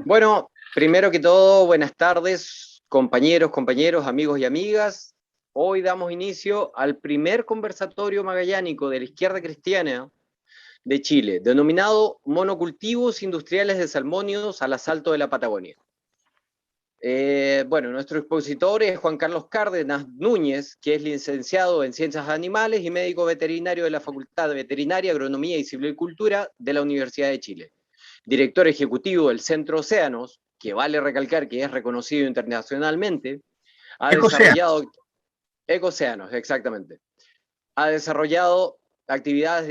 Bueno, primero que todo, buenas tardes, compañeros, amigos y amigas. Hoy damos inicio al primer conversatorio magallánico de la izquierda cristiana de Chile, denominado Monocultivos Industriales de Salmónidos al Asalto de la Patagonia. Nuestro expositor es Juan Carlos Cárdenas Núñez, que es licenciado en Ciencias Animales y médico veterinario de la Facultad de Veterinaria, Agronomía y Silvicultura de la Universidad de Chile. Director ejecutivo del Centro Océanos, que vale recalcar que es reconocido internacionalmente, ha Ecocéanos. desarrollado Ecocéanos, exactamente. Ha desarrollado actividades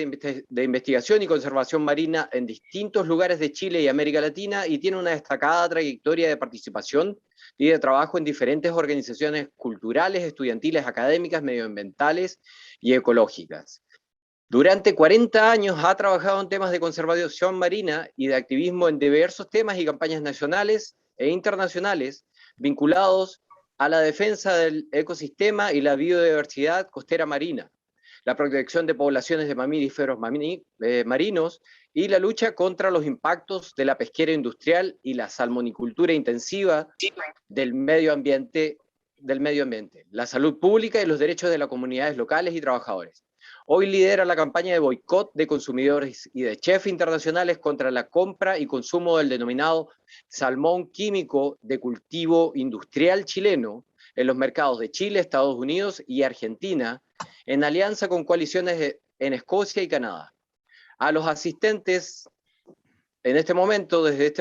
de investigación y conservación marina en distintos lugares de Chile y América Latina y tiene una destacada trayectoria de participación y de trabajo en diferentes organizaciones culturales, estudiantiles, académicas, medioambientales y ecológicas. Durante 40 años ha trabajado en temas de conservación marina y de activismo en diversos temas y campañas nacionales e internacionales vinculados a la defensa del ecosistema y la biodiversidad costera marina, la protección de poblaciones de mamíferos marinos y la lucha contra los impactos de la pesquera industrial y la salmonicultura intensiva del medio ambiente, la salud pública y los derechos de las comunidades locales y trabajadores. Hoy lidera la campaña de boicot de consumidores y de chefs internacionales contra la compra y consumo del denominado salmón químico de cultivo industrial chileno en los mercados de Chile, Estados Unidos y Argentina, en alianza con coaliciones en Escocia y Canadá. A los asistentes, desde este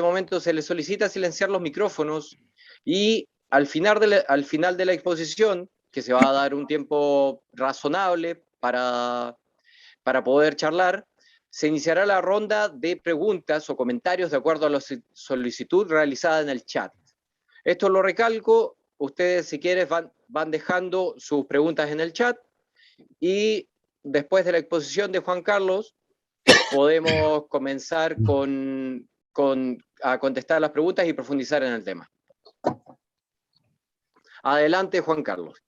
momento, se les solicita silenciar los micrófonos y al final de la exposición, que se va a dar un tiempo razonable para poder charlar, se iniciará la ronda de preguntas o comentarios de acuerdo a la solicitud realizada en el chat. Esto lo recalco, ustedes si quieren van dejando sus preguntas en el chat y después de la exposición de Juan Carlos podemos comenzar a contestar las preguntas y profundizar en el tema. Adelante, Juan Carlos.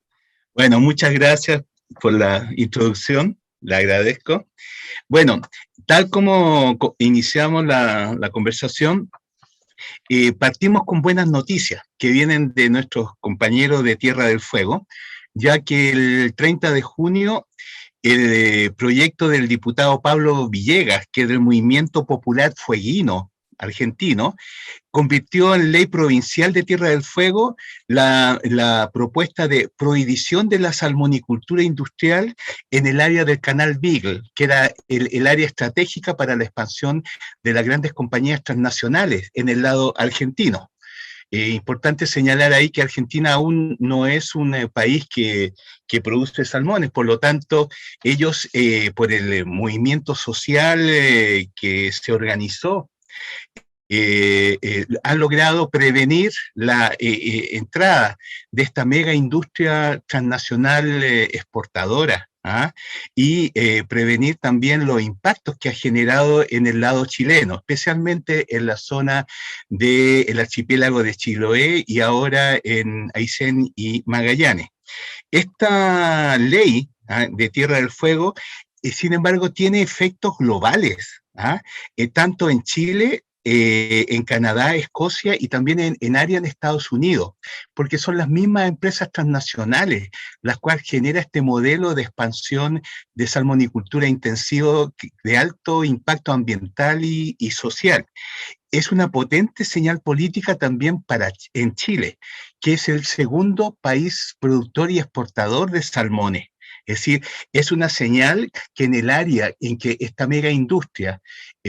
Bueno, muchas gracias por la introducción, le agradezco. Bueno, tal como iniciamos la conversación, partimos con buenas noticias que vienen de nuestros compañeros de Tierra del Fuego, ya que el 30 de junio el proyecto del diputado Pablo Villegas, que es del Movimiento Popular Fueguino argentino, convirtió en ley provincial de Tierra del Fuego la propuesta de prohibición de la salmonicultura industrial en el área del Canal Beagle, que era el área estratégica para la expansión de las grandes compañías transnacionales en el lado argentino. Importante señalar ahí que Argentina aún no es un país que produce salmones, por lo tanto, ellos, por el movimiento social que se organizó, han logrado prevenir la entrada de esta mega industria transnacional exportadora. Y prevenir también los impactos que ha generado en el lado chileno, especialmente en la zona del archipiélago de Chiloé y ahora en Aysén y Magallanes. Esta ley de Tierra del Fuego, sin embargo, tiene efectos globales, tanto en Chile, en Canadá, Escocia y también en área en Estados Unidos, porque son las mismas empresas transnacionales las cuales genera este modelo de expansión de salmonicultura intensivo de alto impacto ambiental y social. Es una potente señal política también en Chile, que es el segundo país productor y exportador de salmones. Es decir, es una señal que en el área en que esta mega industria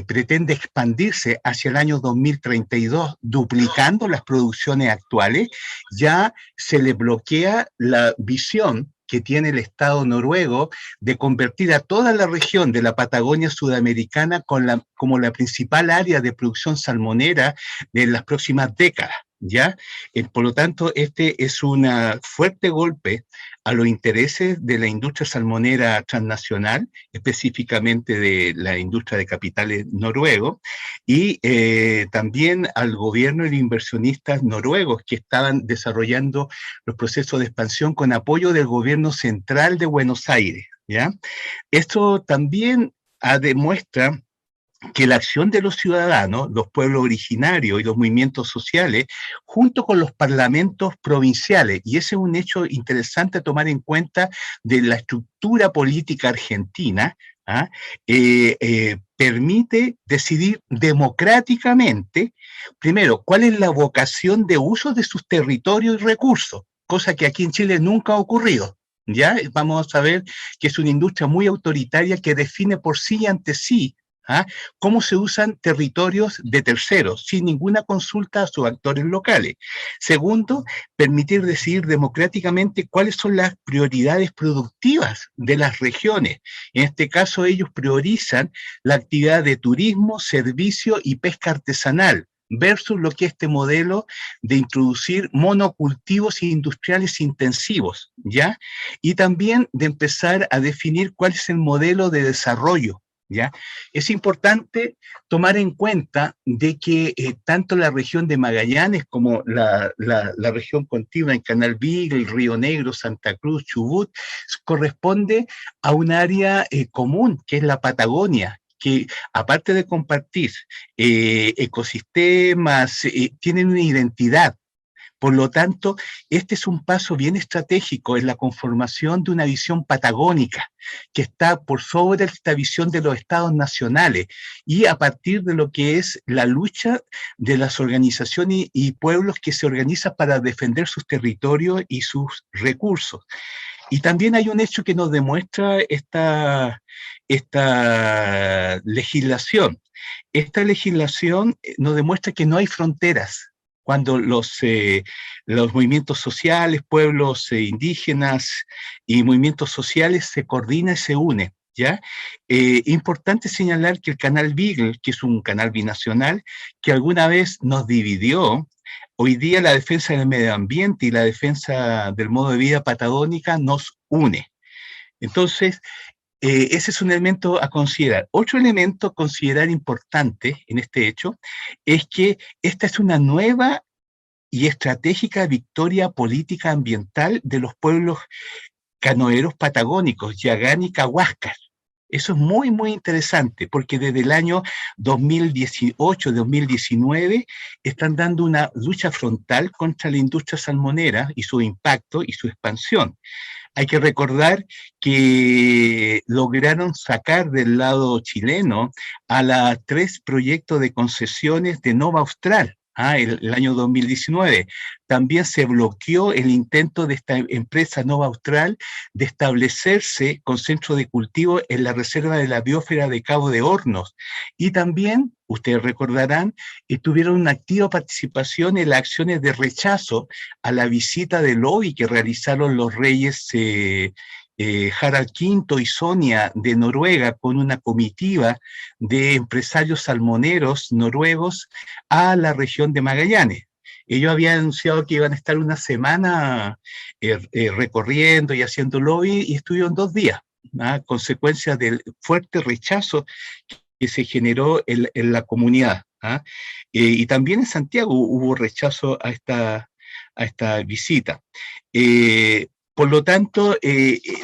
pretende expandirse hacia el año 2032, duplicando las producciones actuales, ya se le bloquea la visión que tiene el Estado noruego de convertir a toda la región de la Patagonia sudamericana como la principal área de producción salmonera de las próximas décadas. ¿Ya? Por lo tanto, este es un fuerte golpe a los intereses de la industria salmonera transnacional, específicamente de la industria de capitales noruegos, y también al gobierno y los inversionistas noruegos que estaban desarrollando los procesos de expansión con apoyo del gobierno central de Buenos Aires. ¿Ya? Esto también demuestra que la acción de los ciudadanos, los pueblos originarios y los movimientos sociales, junto con los parlamentos provinciales, y ese es un hecho interesante a tomar en cuenta de la estructura política argentina, ¿ah? Permite decidir democráticamente, primero, cuál es la vocación de uso de sus territorios y recursos, cosa que aquí en Chile nunca ha ocurrido. ¿Ya? Vamos a ver que es una industria muy autoritaria que define por sí y ante sí, ¿ah?, cómo se usan territorios de terceros, sin ninguna consulta a sus actores locales. Segundo, permitir decidir democráticamente cuáles son las prioridades productivas de las regiones. En este caso, ellos priorizan la actividad de turismo, servicio y pesca artesanal, versus lo que es este modelo de introducir monocultivos industriales intensivos, ¿ya? Y también de empezar a definir cuál es el modelo de desarrollo, ¿ya? Es importante tomar en cuenta de que tanto la región de Magallanes como la región contigua en Canal Beagle, Río Negro, Santa Cruz, Chubut, corresponde a un área común, que es la Patagonia, que aparte de compartir ecosistemas, tienen una identidad. Por lo tanto, este es un paso bien estratégico en la conformación de una visión patagónica que está por sobre esta visión de los estados nacionales y a partir de lo que es la lucha de las organizaciones y pueblos que se organizan para defender sus territorios y sus recursos. Y también hay un hecho que nos demuestra esta legislación. Esta legislación nos demuestra que no hay fronteras cuando los movimientos sociales, pueblos indígenas y movimientos sociales se coordinan y se unen, ¿ya? Importante señalar que el canal Beagle, que es un canal binacional, que alguna vez nos dividió, hoy día la defensa del medio ambiente y la defensa del modo de vida patagónica nos une. Entonces, ese es un elemento a considerar. Otro elemento a considerar importante en este hecho es que esta es una nueva y estratégica victoria política ambiental de los pueblos canoeros patagónicos, Yagán y Cahuáscar. Eso es muy, muy interesante, porque desde el año 2018-2019 están dando una lucha frontal contra la industria salmonera y su impacto y su expansión. Hay que recordar que lograron sacar del lado chileno a los 3 proyectos de concesiones de Nova Austral, el año 2019. También se bloqueó el intento de esta empresa Nova Austral de establecerse con centro de cultivo en la reserva de la biosfera de Cabo de Hornos. Y también, ustedes recordarán, tuvieron una activa participación en las acciones de rechazo a la visita de lobby que realizaron los reyes Harald V y Sonia de Noruega con una comitiva de empresarios salmoneros noruegos a la región de Magallanes. Ellos habían anunciado que iban a estar una semana recorriendo y haciendo lobby y estuvieron 2 días, consecuencia del fuerte rechazo que se generó en la comunidad. Y también en Santiago hubo rechazo a esta visita. Por lo tanto,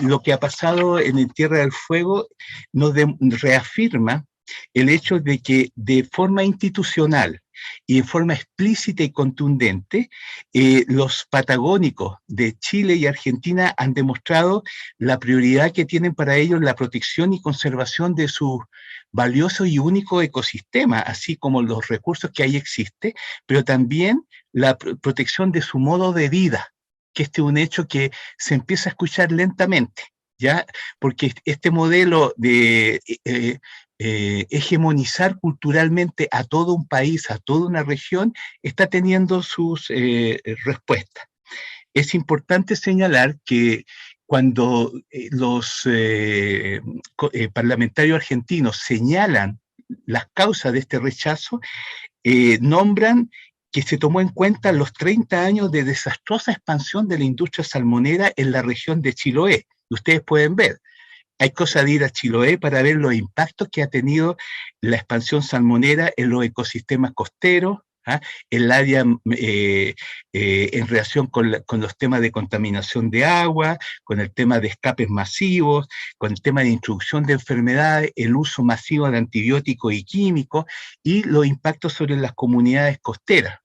lo que ha pasado en Tierra del Fuego nos reafirma el hecho de que de forma institucional y en forma explícita y contundente, los patagónicos de Chile y Argentina han demostrado la prioridad que tienen para ellos la protección y conservación de sus valioso y único ecosistema, así como los recursos que ahí existen, pero también la protección de su modo de vida, que este es un hecho que se empieza a escuchar lentamente, ¿ya? Porque este modelo de hegemonizar culturalmente a todo un país, a toda una región, está teniendo sus respuestas. Es importante señalar que cuando los parlamentarios argentinos señalan las causas de este rechazo, nombran que se tomó en cuenta los 30 años de desastrosa expansión de la industria salmonera en la región de Chiloé. Ustedes pueden ver, hay cosa de ir a Chiloé para ver los impactos que ha tenido la expansión salmonera en los ecosistemas costeros, ¿ah? El área en relación con los temas de contaminación de agua, con el tema de escapes masivos, con el tema de introducción de enfermedades, el uso masivo de antibióticos y químicos y los impactos sobre las comunidades costeras.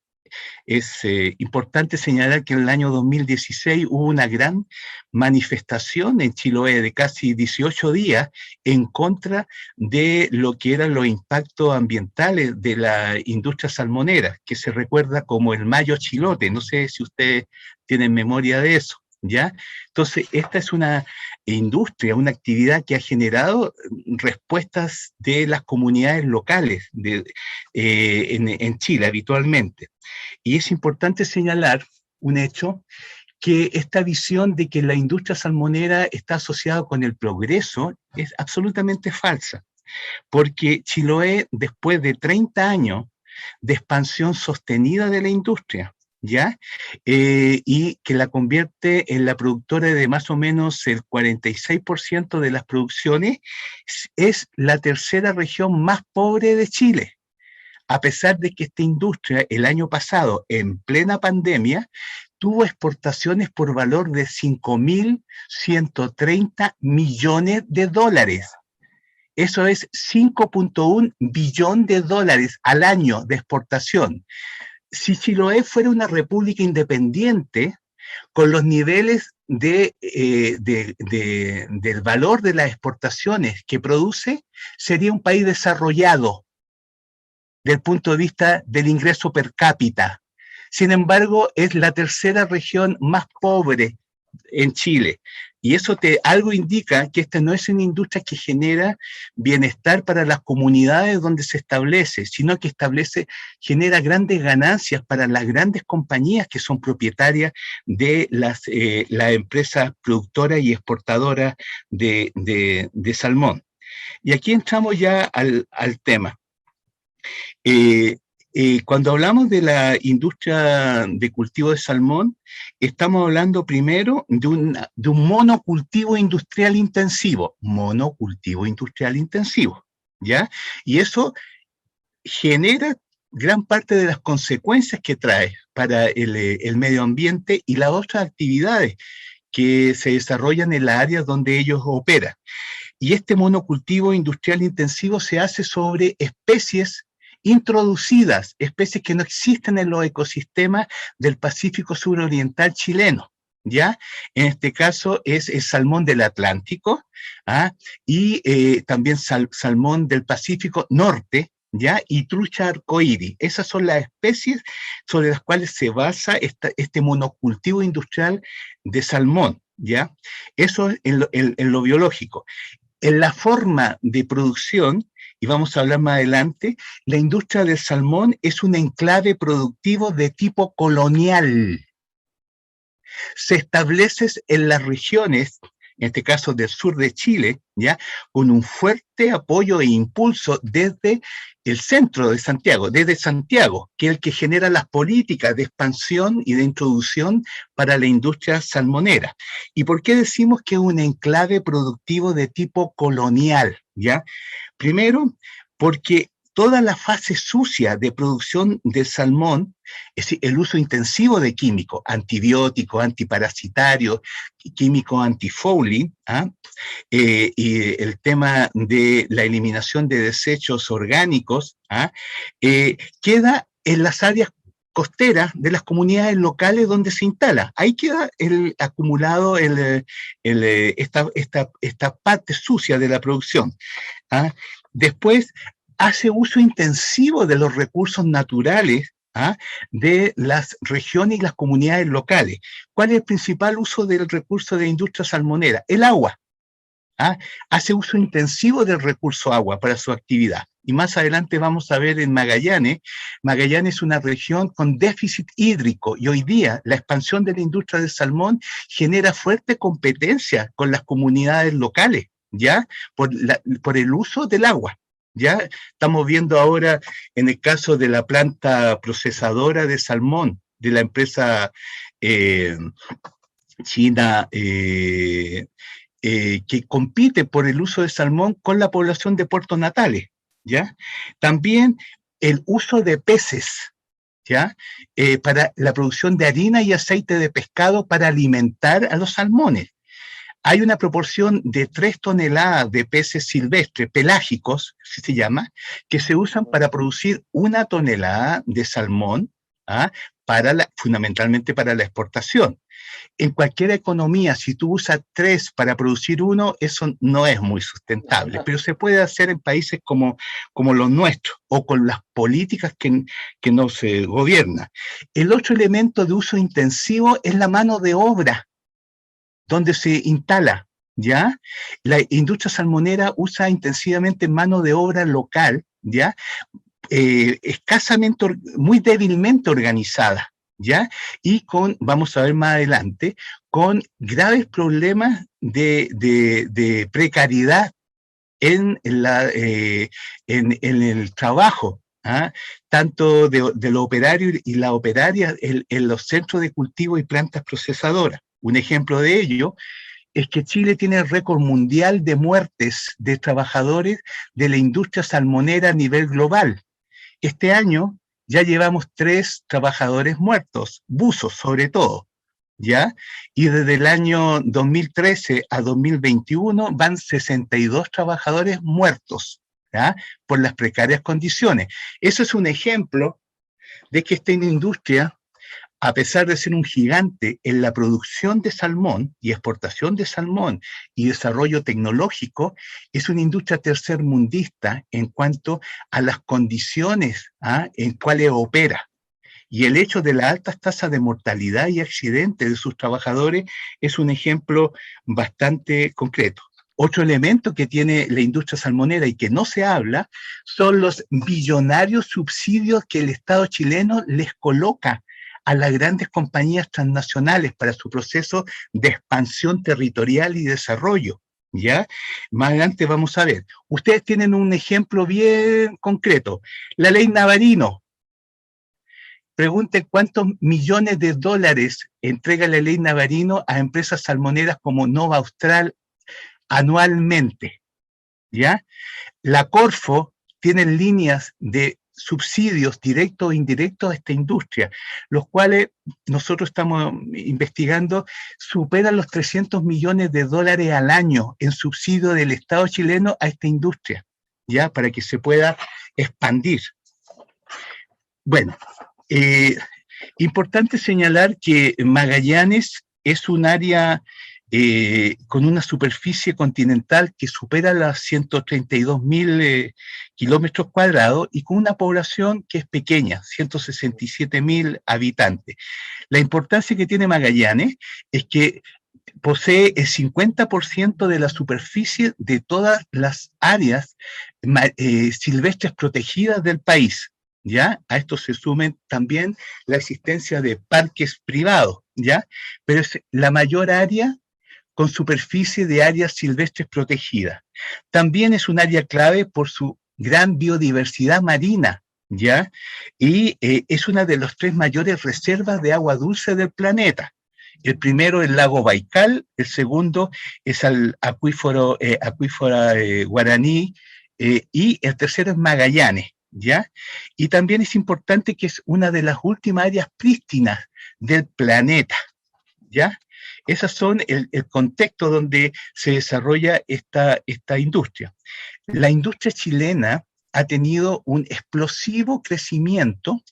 Es importante señalar que en el año 2016 hubo una gran manifestación en Chiloé de casi 18 días en contra de lo que eran los impactos ambientales de la industria salmonera, que se recuerda como el Mayo Chilote. No sé si ustedes tienen memoria de eso. ¿Ya? Entonces, esta es una industria, una actividad que ha generado respuestas de las comunidades locales en Chile habitualmente. Y es importante señalar un hecho, que esta visión de que la industria salmonera está asociada con el progreso es absolutamente falsa, porque Chiloé, después de 30 años de expansión sostenida de la industria, ¿ya? Y que la convierte en la productora de más o menos el 46% de las producciones, es la tercera región más pobre de Chile. A pesar de que esta industria el año pasado, en plena pandemia, tuvo exportaciones por valor de 5.130 millones de dólares. Eso es 5.1 billón de dólares al año de exportación. Si Chiloé fuera una república independiente, con los niveles del valor de las exportaciones que produce, sería un país desarrollado del punto de vista del ingreso per cápita. Sin embargo, es la tercera región más pobre en Chile. Y eso algo indica que esta no es una industria que genera bienestar para las comunidades donde se establece, sino que genera grandes ganancias para las grandes compañías que son propietarias de las empresas productoras y exportadoras de salmón. Y aquí entramos ya al tema. Cuando hablamos de la industria de cultivo de salmón, estamos hablando primero de un monocultivo industrial intensivo, ¿ya? Y eso genera gran parte de las consecuencias que trae para el medio ambiente y las otras actividades que se desarrollan en las áreas donde ellos operan. Y este monocultivo industrial intensivo se hace sobre especies introducidas, especies que no existen en los ecosistemas del Pacífico suroriental chileno, ¿ya? En este caso es el salmón del Atlántico, ¿ah? Y también salmón del Pacífico Norte, ¿ya? Y trucha arcoíris. Esas son las especies sobre las cuales se basa este monocultivo industrial de salmón, ¿ya? Eso en lo biológico. En la forma de producción, y vamos a hablar más adelante, la industria del salmón es un enclave productivo de tipo colonial. Se establece en las regiones, en este caso del sur de Chile, ¿ya? Con un fuerte apoyo e impulso desde el centro de Santiago, desde Santiago, que es el que genera las políticas de expansión y de introducción para la industria salmonera. ¿Y por qué decimos que es un enclave productivo de tipo colonial? ¿Ya? Primero, porque toda la fase sucia de producción del salmón, es decir, el uso intensivo de químicos, antibióticos, antiparasitarios, químicos antifouling, ¿ah? Y el tema de la eliminación de desechos orgánicos, ¿ah? Queda en las áreas costeras de las comunidades locales donde se instala. Ahí queda acumulado esta parte sucia de la producción, ¿ah? Después hace uso intensivo de los recursos naturales, ¿ah? De las regiones y las comunidades locales. ¿Cuál es el principal uso del recurso de industria salmonera? El agua. ¿Ah? Hace uso intensivo del recurso agua para su actividad. Y más adelante vamos a ver en Magallanes. Magallanes es una región con déficit hídrico y hoy día la expansión de la industria del salmón genera fuerte competencia con las comunidades locales, ¿ya? Por el uso del agua. Ya estamos viendo ahora en el caso de la planta procesadora de salmón de la empresa china que compite por el uso de salmón con la población de Puerto Natales, ¿ya? También el uso de peces, ¿ya? Para la producción de harina y aceite de pescado para alimentar a los salmones. Hay una proporción de 3 toneladas de peces silvestres, pelágicos, así se llama, que se usan para producir 1 tonelada de salmón, ¿ah? Fundamentalmente para la exportación. En cualquier economía, si tú usas 3 para producir 1, eso no es muy sustentable, pero se puede hacer en países como los nuestros o con las políticas que nos gobiernan. El otro elemento de uso intensivo es la mano de obra, donde se instala, ¿ya? La industria salmonera usa intensivamente mano de obra local, ¿ya? Escasamente, muy débilmente organizada, ¿ya? Y vamos a ver más adelante, con graves problemas de precariedad en el trabajo, ¿ah? Tanto de los operarios y la operaria en los centros de cultivo y plantas procesadoras. Un ejemplo de ello es que Chile tiene el récord mundial de muertes de trabajadores de la industria salmonera a nivel global. Este año ya llevamos 3 trabajadores muertos, buzos sobre todo, ¿ya? Y desde el año 2013 a 2021 van 62 trabajadores muertos, ¿ya? Por las precarias condiciones. Eso es un ejemplo de que esta industria, a pesar de ser un gigante en la producción de salmón y exportación de salmón y desarrollo tecnológico, es una industria tercermundista en cuanto a las condiciones en cuales opera. Y el hecho de las altas tasas de mortalidad y accidentes de sus trabajadores es un ejemplo bastante concreto. Otro elemento que tiene la industria salmonera y que no se habla son los billonarios subsidios que el Estado chileno les coloca a las grandes compañías transnacionales para su proceso de expansión territorial y desarrollo, ¿ya? Más adelante vamos a ver. Ustedes tienen un ejemplo bien concreto. La ley Navarino. Pregunten cuántos millones de dólares entrega la ley Navarino a empresas salmoneras como Nova Austral anualmente, ¿ya? La Corfo tiene líneas de subsidios directos o indirectos a esta industria, los cuales nosotros estamos investigando, superan los 300 millones de dólares al año en subsidio del Estado chileno a esta industria, ¿ya? Para que se pueda expandir. Bueno, importante señalar que Magallanes es un área con una superficie continental que supera las 132.000 kilómetros cuadrados y con una población que es pequeña, 167.000 habitantes. La importancia que tiene Magallanes es que posee el 50% de la superficie de todas las áreas silvestres protegidas del país, ¿ya? A esto se sumen también la existencia de parques privados, ¿ya? Pero es la mayor área con superficie de áreas silvestres protegidas. También es un área clave por su gran biodiversidad marina, ¿ya? Y es una de las 3 mayores reservas de agua dulce del planeta. El primero es el lago Baikal, el segundo es el acuífero Guaraní y el tercero es Magallanes, ¿ya? Y también es importante que es una de las últimas áreas prístinas del planeta, ¿ya? Esos son el contexto donde se desarrolla esta industria. La industria chilena ha tenido un explosivo crecimiento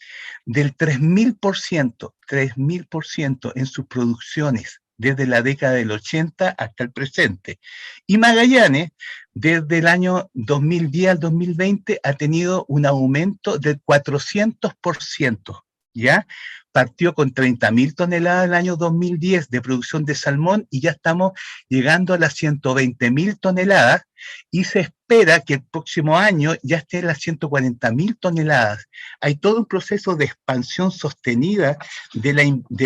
del 3.000% en sus producciones desde la década del 80 hasta el presente. Y Magallanes, desde el año 2010 al 2020, ha tenido un aumento del 400%, ¿ya? Partió con 30.000 toneladas en el año 2010 de producción de salmón y ya estamos llegando a las 120.000 toneladas y se espera que el próximo año ya esté en las 140.000 toneladas. Hay todo un proceso de expansión sostenida de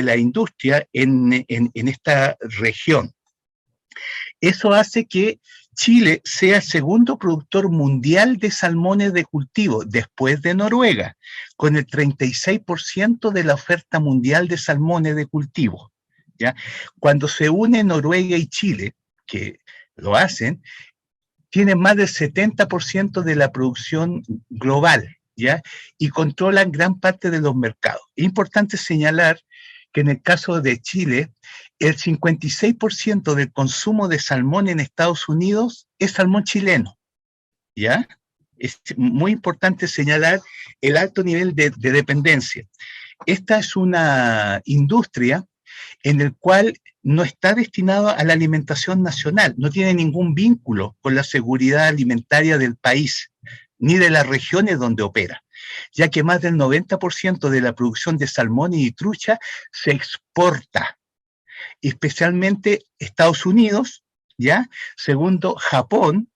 la industria en esta región. Eso hace que Chile sea el segundo productor mundial de salmones de cultivo, después de Noruega, con el 36% de la oferta mundial de salmones de cultivo, ¿ya? Cuando se une Noruega y Chile, que lo hacen, tienen más del 70% de la producción global, ¿ya? Y controlan gran parte de los mercados. Es importante señalar que en el caso de Chile, el 56% del consumo de salmón en Estados Unidos es salmón chileno, ¿ya? Es muy importante señalar el alto nivel de dependencia. Esta es una industria en el cual no está destinado a la alimentación nacional, no tiene ningún vínculo con la seguridad alimentaria del país, ni de las regiones donde opera, ya que más del 90% de la producción de salmón y trucha se exporta, especialmente Estados Unidos, ¿ya? Segundo, Japón.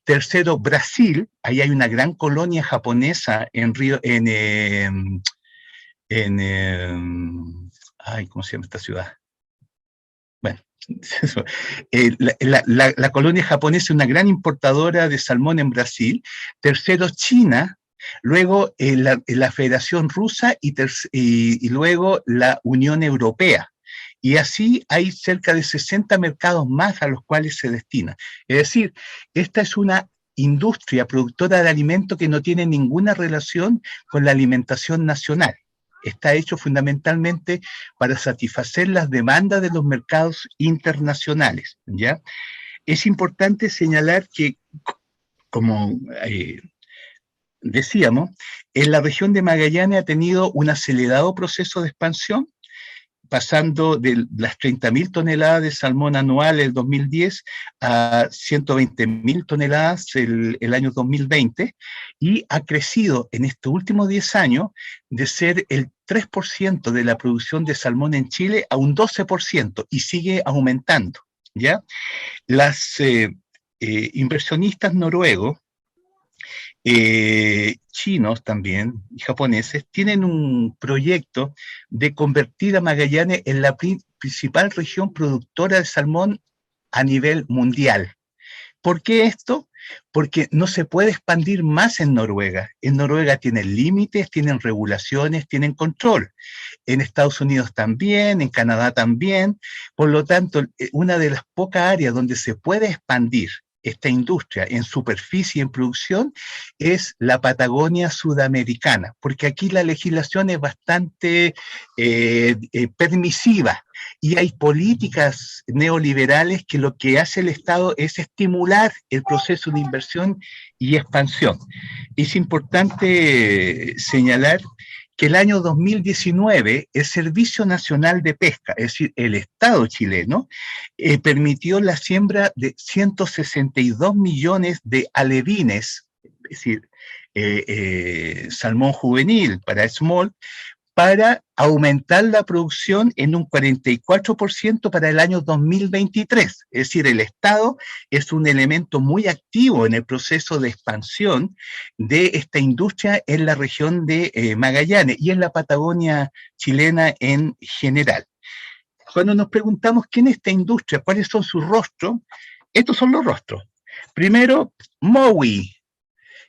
Tercero, Brasil. Ahí hay una gran colonia japonesa en Río, ay, ¿cómo se llama esta ciudad? Bueno, la colonia japonesa es una gran importadora de salmón en Brasil. Tercero, China. Luego la Federación Rusa y luego la Unión Europea. Y así hay cerca de 60 mercados más a los cuales se destina. Es decir, esta es una industria productora de alimentos que no tiene ninguna relación con la alimentación nacional. Está hecho fundamentalmente para satisfacer las demandas de los mercados internacionales, ¿ya? Es importante señalar que, como decíamos, en la región de Magallanes ha tenido un acelerado proceso de expansión, pasando de las 30.000 toneladas de salmón anual el 2010 a 120.000 toneladas el año 2020, y ha crecido en estos últimos 10 años de ser el 3% de la producción de salmón en Chile a un 12%, y sigue aumentando, ¿ya? Las inversionistas noruegos, chinos también, y japoneses, tienen un proyecto de convertir a Magallanes en la principal región productora de salmón a nivel mundial. ¿Por qué esto? Porque no se puede expandir más en Noruega. En Noruega tienen límites, tienen regulaciones, tienen control. En Estados Unidos también, en Canadá también. Por lo tanto, una de las pocas áreas donde se puede expandir esta industria en superficie y en producción es la Patagonia sudamericana, porque aquí la legislación es bastante permisiva y hay políticas neoliberales que lo que hace el Estado es estimular el proceso de inversión y expansión. Es importante señalar que el año 2019 el Servicio Nacional de Pesca, es decir, el Estado chileno, permitió la siembra de 162 millones de alevines, es decir, salmón juvenil para small, para aumentar la producción en un 44% para el año 2023. Es decir, el Estado es un elemento muy activo en el proceso de expansión de esta industria en la región de Magallanes y en la Patagonia chilena en general. Cuando nos preguntamos quién es esta industria, cuáles son sus rostros, estos son los rostros. Primero, Mowi,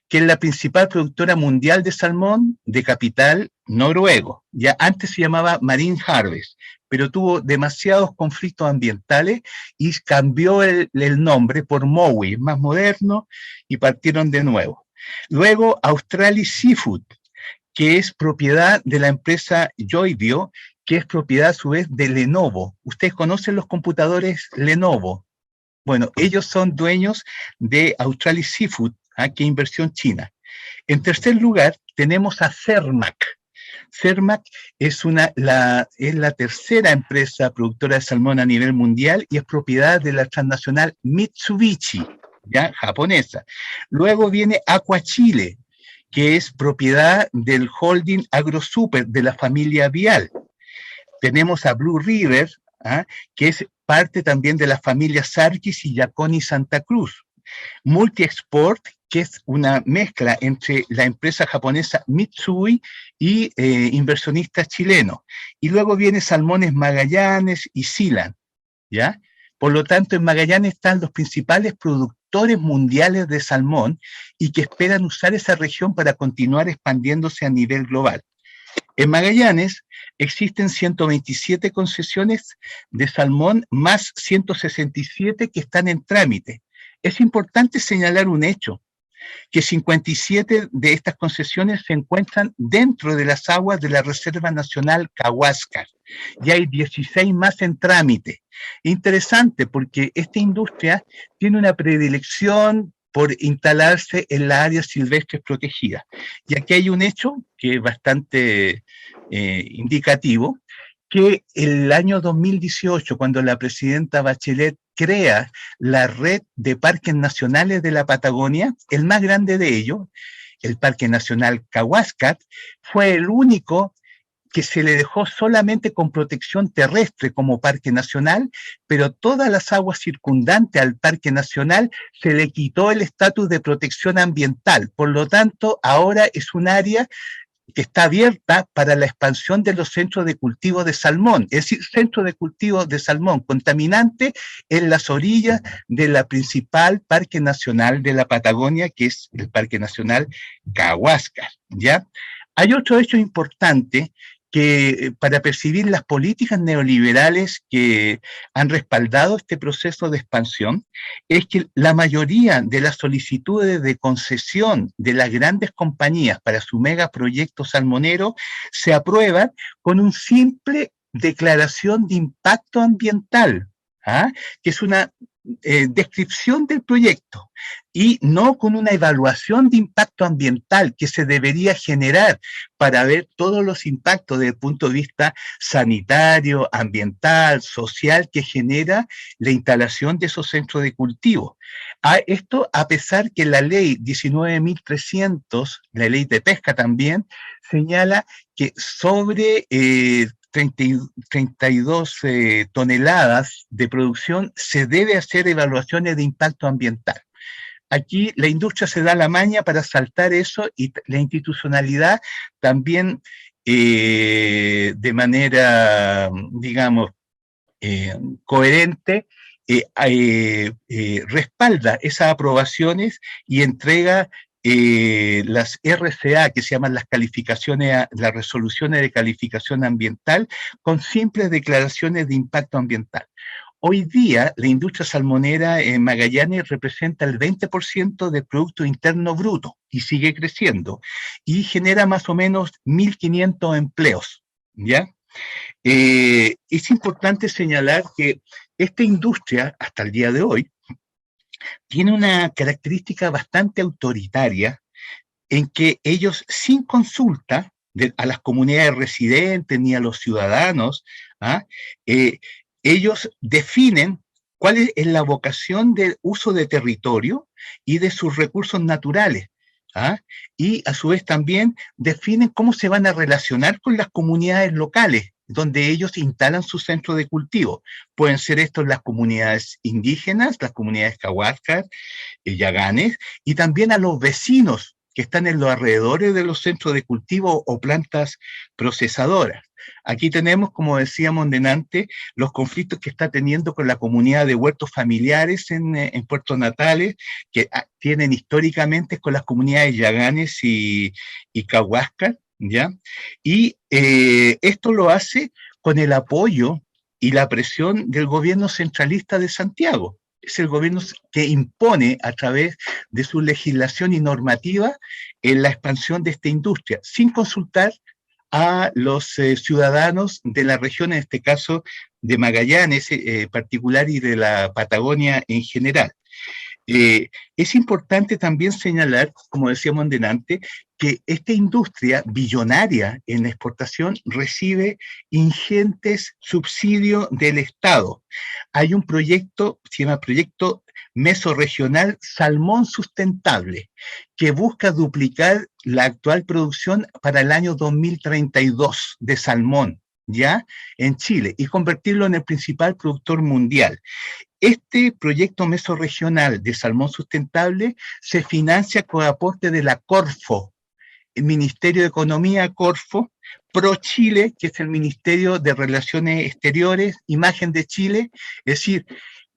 que es la principal productora mundial de salmón de capital noruego. Ya antes se llamaba Marine Harvest, pero tuvo demasiados conflictos ambientales y cambió el nombre por Mowi, más moderno, y partieron de nuevo. Luego, Australis Seafood, que es propiedad de la empresa Joybio, que es propiedad a su vez de Lenovo. ¿Ustedes conocen los computadores Lenovo? Bueno, ellos son dueños de Australis Seafood, que es inversión china. En tercer lugar, tenemos a Cermaq. Cermaq es la tercera empresa productora de salmón a nivel mundial y es propiedad de la transnacional Mitsubishi, ¿ya? Japonesa. Luego viene Aquachile, que es propiedad del holding AgroSuper de la familia Vial. Tenemos a Blue River, que es parte también de la familia Sarkis y Yaconi Santa Cruz. Multi-Export, que es una mezcla entre la empresa japonesa Mitsui y inversionistas chilenos. Y luego viene Salmones Magallanes y Silan, ¿ya? Por lo tanto, en Magallanes están los principales productores mundiales de salmón y que esperan usar esa región para continuar expandiéndose a nivel global. En Magallanes existen 127 concesiones de salmón más 167 que están en trámite. Es importante señalar un hecho. que 57 de estas concesiones se encuentran dentro de las aguas de la Reserva Nacional Cahuáscar, y hay 16 más en trámite. Interesante, porque esta industria tiene una predilección por instalarse en las áreas silvestres protegidas. Y aquí hay un hecho que es bastante indicativo, que el año 2018, cuando la presidenta Bachelet crea la red de parques nacionales de la Patagonia, el más grande de ellos, el Parque Nacional Cahuáscar, fue el único que se le dejó solamente con protección terrestre como parque nacional, pero todas las aguas circundantes al parque nacional se le quitó el estatus de protección ambiental. Por lo tanto, ahora es un área que está abierta para la expansión de los centros de cultivo de salmón, es decir, centros de cultivo de salmón contaminante en las orillas de la principal parque nacional de la Patagonia, que es el Parque Nacional Cahuáscar, ¿ya? Hay otro hecho importante que para percibir las políticas neoliberales que han respaldado este proceso de expansión, es que la mayoría de las solicitudes de concesión de las grandes compañías para su megaproyecto salmonero se aprueban con un simple declaración de impacto ambiental, ¿ah? Que es una descripción del proyecto y no con una evaluación de impacto ambiental que se debería generar para ver todos los impactos desde el punto de vista sanitario, ambiental, social que genera la instalación de esos centros de cultivo. Esto a pesar que la ley 19.300, la ley de pesca también, señala que sobre 32 toneladas de producción se debe hacer evaluaciones de impacto ambiental. Aquí la industria se da la maña para saltar eso y la institucionalidad también de manera, digamos, coherente, respalda esas aprobaciones y entrega las RCA, que se llaman las calificaciones, las resoluciones de calificación ambiental, con simples declaraciones de impacto ambiental. Hoy día, la industria salmonera en Magallanes representa el 20% del Producto Interno Bruto y sigue creciendo y genera más o menos 1.500 empleos, ¿ya? Es importante señalar que esta industria, hasta el día de hoy, tiene una característica bastante autoritaria en que ellos, sin consulta a las comunidades residentes ni a los ciudadanos, ellos definen cuál es la vocación del uso de territorio y de sus recursos naturales. Y a su vez también definen cómo se van a relacionar con las comunidades locales, donde ellos instalan su centro de cultivo. Pueden ser estos las comunidades indígenas, las comunidades cahuascas, yaganes, y también a los vecinos que están en los alrededores de los centros de cultivo o plantas procesadoras. Aquí tenemos, como decíamos delante, los conflictos que está teniendo con la comunidad de huertos familiares en Puerto Natales, que tienen históricamente con las comunidades yaganes y cahuascas, ¿ya? Y esto lo hace con el apoyo y la presión del gobierno centralista de Santiago. Es el gobierno que impone a través de su legislación y normativa en la expansión de esta industria, sin consultar a los ciudadanos de la región, en este caso de Magallanes particular y de la Patagonia en general. Es importante también señalar, como decíamos delante, que esta industria billonaria en la exportación recibe ingentes subsidios del Estado. Hay un proyecto, se llama Proyecto Mesorregional Salmón Sustentable, que busca duplicar la actual producción para el año 2032 de salmón, ¿ya? En Chile, y convertirlo en el principal productor mundial. Este proyecto mesorregional de salmón sustentable se financia con aporte de la Corfo, el Ministerio de Economía Corfo, Pro Chile, que es el Ministerio de Relaciones Exteriores, Imagen de Chile, es decir,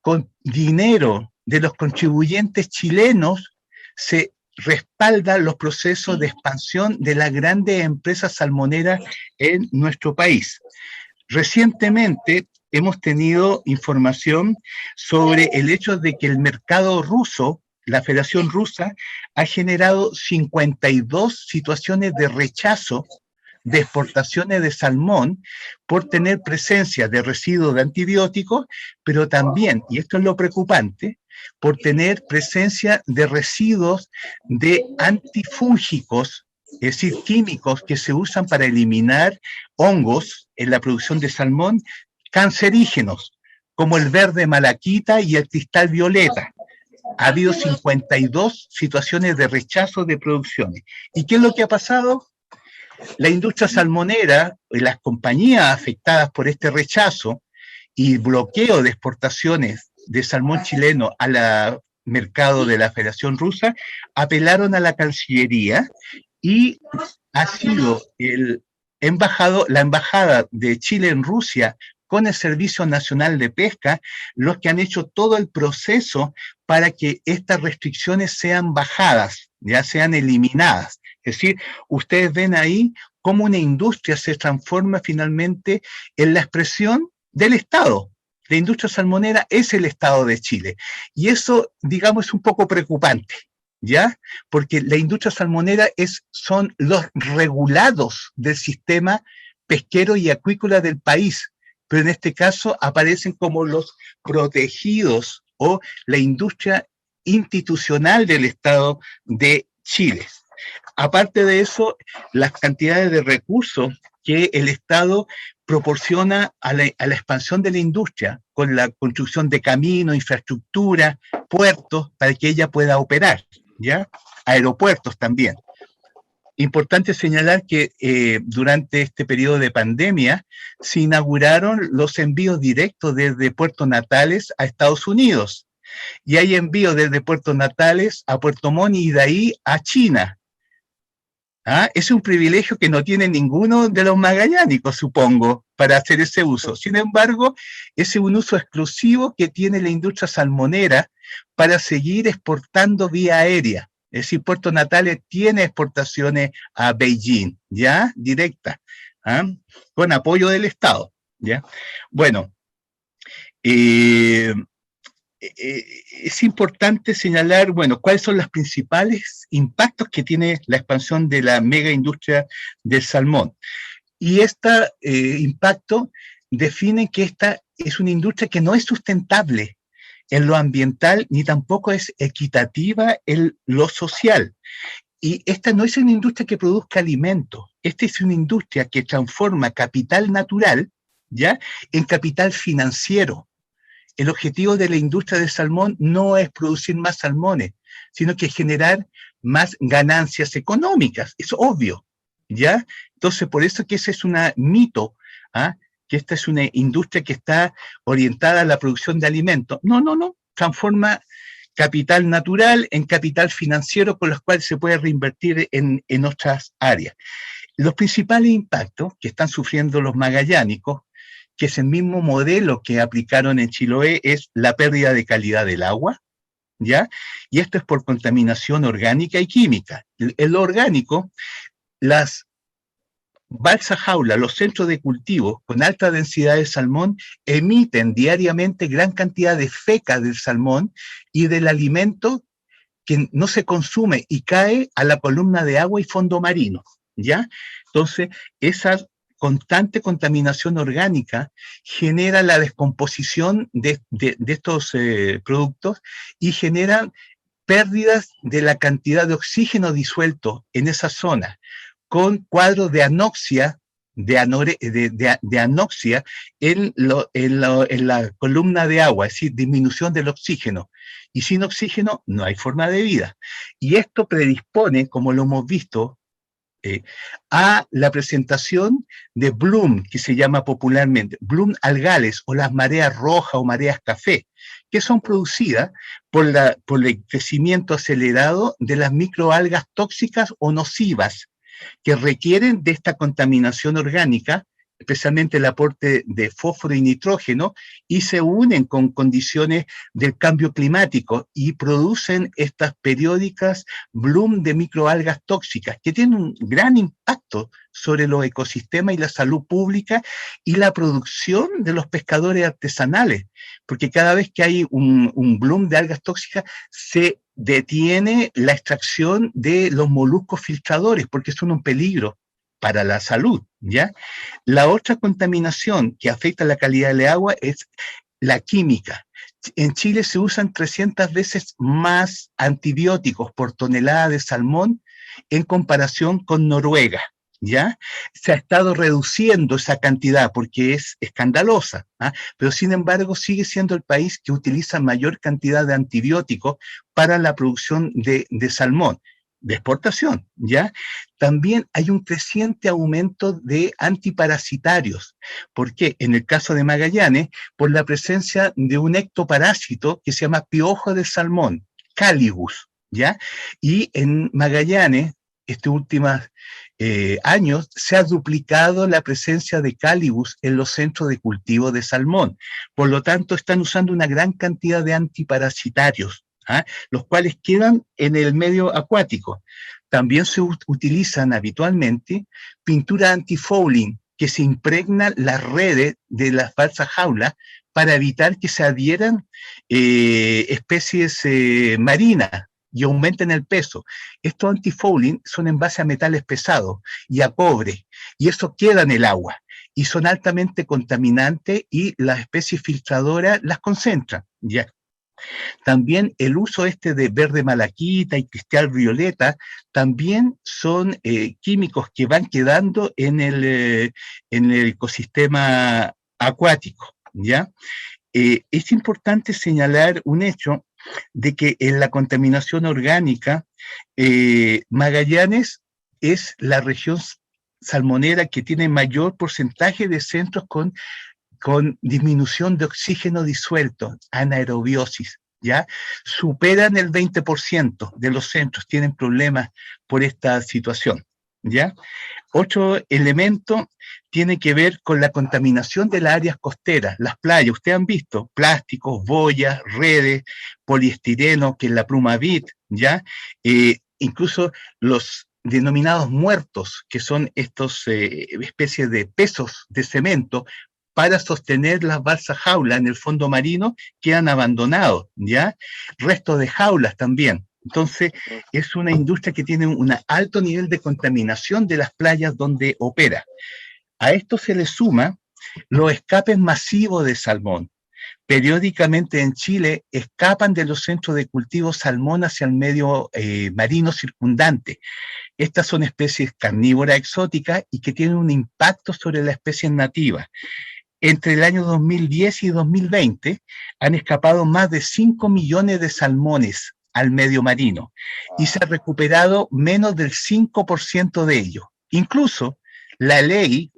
con dinero de los contribuyentes chilenos se respaldan los procesos de expansión de las grandes empresas salmoneras en nuestro país. Recientemente hemos tenido información sobre el hecho de que el mercado ruso la Federación Rusa ha generado 52 situaciones de rechazo de exportaciones de salmón por tener presencia de residuos de antibióticos, pero también, y esto es lo preocupante, por tener presencia de residuos de antifúngicos, es decir, químicos que se usan para eliminar hongos en la producción de salmón, cancerígenos, como el verde malaquita y el cristal violeta. Ha habido 52 situaciones de rechazo de producciones. ¿Y qué es lo que ha pasado? La industria salmonera y las compañías afectadas por este rechazo y bloqueo de exportaciones de salmón chileno al mercado de la Federación Rusa apelaron a la Cancillería y ha sido la embajada de Chile en Rusia con el Servicio Nacional de Pesca los que han hecho todo el proceso para que estas restricciones sean bajadas, ya sean eliminadas. Es decir, ustedes ven ahí cómo una industria se transforma finalmente en la expresión del Estado. La industria salmonera es el Estado de Chile. Y eso, digamos, es un poco preocupante, ¿ya? Porque la industria salmonera son los regulados del sistema pesquero y acuícola del país, pero en este caso aparecen como los protegidos o la industria institucional del Estado de Chile. Aparte de eso, las cantidades de recursos que el Estado proporciona a la expansión de la industria, con la construcción de caminos, infraestructura, puertos, para que ella pueda operar, ¿ya? Aeropuertos también. Importante señalar que durante este periodo de pandemia se inauguraron los envíos directos desde Puerto Natales a Estados Unidos. Y hay envíos desde Puerto Natales a Puerto Montt y de ahí a China. ¿Ah? Es un privilegio que no tiene ninguno de los magallánicos, supongo, para hacer ese uso. Sin embargo, ese es un uso exclusivo que tiene la industria salmonera para seguir exportando vía aérea. Es decir, Puerto Natales tiene exportaciones a Beijing, ¿ya? Directa, ¿ah? Con apoyo del Estado, ¿ya? Bueno, es importante señalar, bueno, cuáles son los principales impactos que tiene la expansión de la mega industria del salmón. Y este impacto define que esta es una industria que no es sustentable en lo ambiental ni tampoco es equitativa en lo social. Y esta no es una industria que produzca alimentos, esta es una industria que transforma capital natural, ¿ya?, en capital financiero. El objetivo de la industria del salmón no es producir más salmones, sino que generar más ganancias económicas, es obvio, ¿ya? Entonces, por eso que ese es un mito, ¿ah?, que esta es una industria que está orientada a la producción de alimentos. No, transforma capital natural en capital financiero con los cuales se puede reinvertir en otras áreas. Los principales impactos que están sufriendo los magallánicos, que es el mismo modelo que aplicaron en Chiloé, es la pérdida de calidad del agua, ¿ya? Y esto es por contaminación orgánica y química. En lo orgánico, las balsas jaula, los centros de cultivo con alta densidad de salmón emiten diariamente gran cantidad de feca del salmón y del alimento que no se consume y cae a la columna de agua y fondo marino, ¿ya? Entonces, esa constante contaminación orgánica genera la descomposición de estos productos y generan pérdidas de la cantidad de oxígeno disuelto en esa zona, con cuadros de anoxia, de anoxia en la columna de agua, es decir, disminución del oxígeno. Y sin oxígeno no hay forma de vida. Y esto predispone, como lo hemos visto, a la presentación de bloom, que se llama popularmente, bloom algales o las mareas rojas o mareas café, que son producidas por el crecimiento acelerado de las microalgas tóxicas o nocivas, que requieren de esta contaminación orgánica, especialmente el aporte de fósforo y nitrógeno, y se unen con condiciones del cambio climático y producen estas periódicas bloom de microalgas tóxicas, que tienen un gran impacto sobre los ecosistemas y la salud pública y la producción de los pescadores artesanales, porque cada vez que hay un bloom de algas tóxicas se detiene la extracción de los moluscos filtradores, porque son un peligro para la salud, ¿ya? La otra contaminación que afecta la calidad del agua es la química. En Chile se usan 300 veces más antibióticos por tonelada de salmón en comparación con Noruega, ¿ya? Se ha estado reduciendo esa cantidad porque es escandalosa, ¿ah? Pero sin embargo sigue siendo el país que utiliza mayor cantidad de antibióticos para la producción de salmón, de exportación, ¿ya? También hay un creciente aumento de antiparasitarios. ¿Por qué? En el caso de Magallanes, por la presencia de un ectoparásito que se llama piojo de salmón, Caligus, ¿ya? Y en Magallanes, estos últimos años, se ha duplicado la presencia de Caligus en los centros de cultivo de salmón. Por lo tanto, están usando una gran cantidad de antiparasitarios, ¿ah? Los cuales quedan en el medio acuático. También se utilizan habitualmente pintura antifouling, que se impregna las redes de las falsas jaulas para evitar que se adhieran especies marinas y aumenten el peso. Estos antifouling son en base a metales pesados y a cobre, y eso queda en el agua, y son altamente contaminantes y las especies filtradoras las concentran, ¿ya? También el uso de verde malaquita y cristal violeta también son químicos que van quedando en el ecosistema acuático, ¿ya? Es importante señalar un hecho de que en la contaminación orgánica, Magallanes es la región salmonera que tiene mayor porcentaje de centros con disminución de oxígeno disuelto, anaerobiosis, ¿ya? Superan el 20% de los centros, tienen problemas por esta situación, ¿ya? Otro elemento tiene que ver con la contaminación de las áreas costeras, las playas. Ustedes han visto plásticos, boyas, redes, poliestireno, que es la plumavit, ¿ya? Incluso los denominados muertos, que son estos especies de pesos de cemento, para sostener las balsas jaulas en el fondo marino, quedan abandonados, ¿ya? Restos de jaulas también. Entonces, es una industria que tiene un alto nivel de contaminación de las playas donde opera. A esto se le suma los escapes masivos de salmón. Periódicamente en Chile escapan de los centros de cultivo salmón hacia el medio marino circundante. Estas son especies carnívoras exóticas y que tienen un impacto sobre las especies nativas. Entre el año 2010 y 2020 han escapado más de 5 millones de salmones al medio marino y se ha recuperado menos del 5% de ellos. Incluso la ley,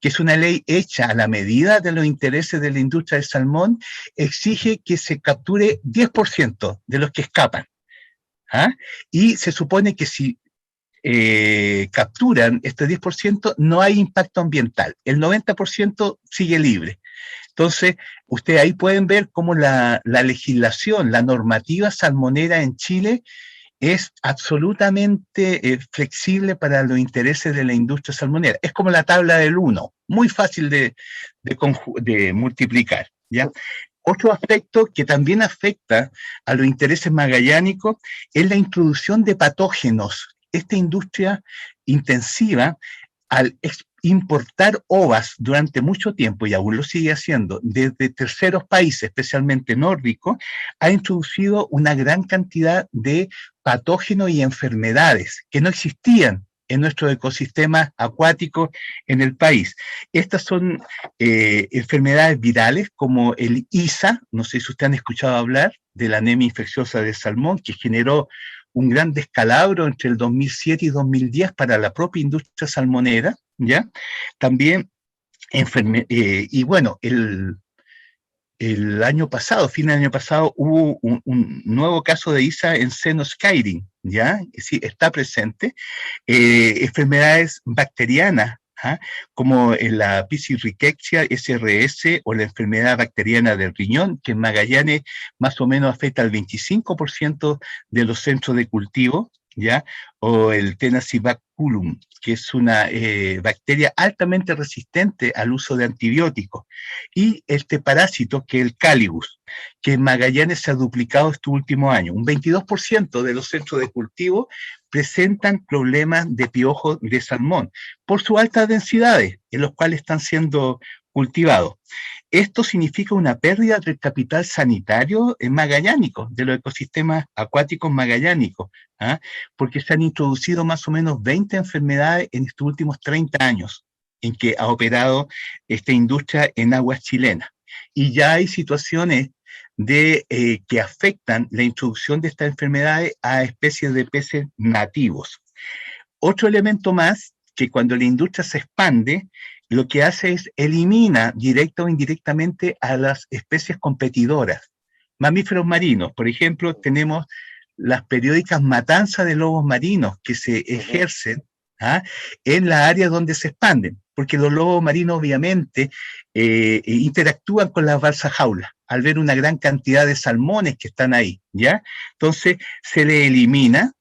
que es una ley hecha a la medida de los intereses de la industria del salmón, exige que se capture 10% de los que escapan. ¿Ah? Y se supone que si capturan este 10%, no hay impacto ambiental. El 90% sigue libre. Entonces, ustedes ahí pueden ver cómo la legislación, la normativa salmonera en Chile es absolutamente flexible para los intereses de la industria salmonera. Es como la tabla del 1, muy fácil de multiplicar, ¿ya? Otro aspecto que también afecta a los intereses magallánicos es la introducción de patógenos. Esta industria intensiva, al importar ovas durante mucho tiempo, y aún lo sigue haciendo, desde terceros países, especialmente nórdicos, ha introducido una gran cantidad de patógenos y enfermedades que no existían en nuestro ecosistema acuático en el país. Estas son enfermedades virales como el ISA, no sé si ustedes han escuchado hablar de la anemia infecciosa de salmón, que generó un gran descalabro entre el 2007 y 2010 para la propia industria salmonera, ¿ya? También, y bueno, el año pasado, fin del año pasado, hubo un nuevo caso de ISA en Senoskyrin, ¿ya? Sí, está presente. Enfermedades bacterianas, ¿ah? Como la Piscirrhexia SRS o la enfermedad bacteriana del riñón, que en Magallanes más o menos afecta al 25% de los centros de cultivo, ¿ya? O el Tenacibaculum, que es una bacteria altamente resistente al uso de antibióticos, y este parásito, que es el Caligus, que en Magallanes se ha duplicado este último año. Un 22% de los centros de cultivo presentan problemas de piojos de salmón, por sus altas densidades en los cuales están siendo cultivados. Esto significa una pérdida del capital sanitario magallánico, de los ecosistemas acuáticos magallánicos, ¿ah? Porque se han introducido más o menos 20 enfermedades en estos últimos 30 años en que ha operado esta industria en aguas chilenas. Y ya hay situaciones que afectan la introducción de estas enfermedades a especies de peces nativos. Otro elemento más, que cuando la industria se expande, lo que hace es elimina directa o indirectamente a las especies competidoras. Mamíferos marinos, por ejemplo, tenemos las periódicas matanzas de lobos marinos que se ejercen, ¿ah?, en las áreas donde se expanden, porque los lobos marinos obviamente interactúan con las balsas jaulas al ver una gran cantidad de salmones que están ahí, ¿ya? Entonces se le elimina.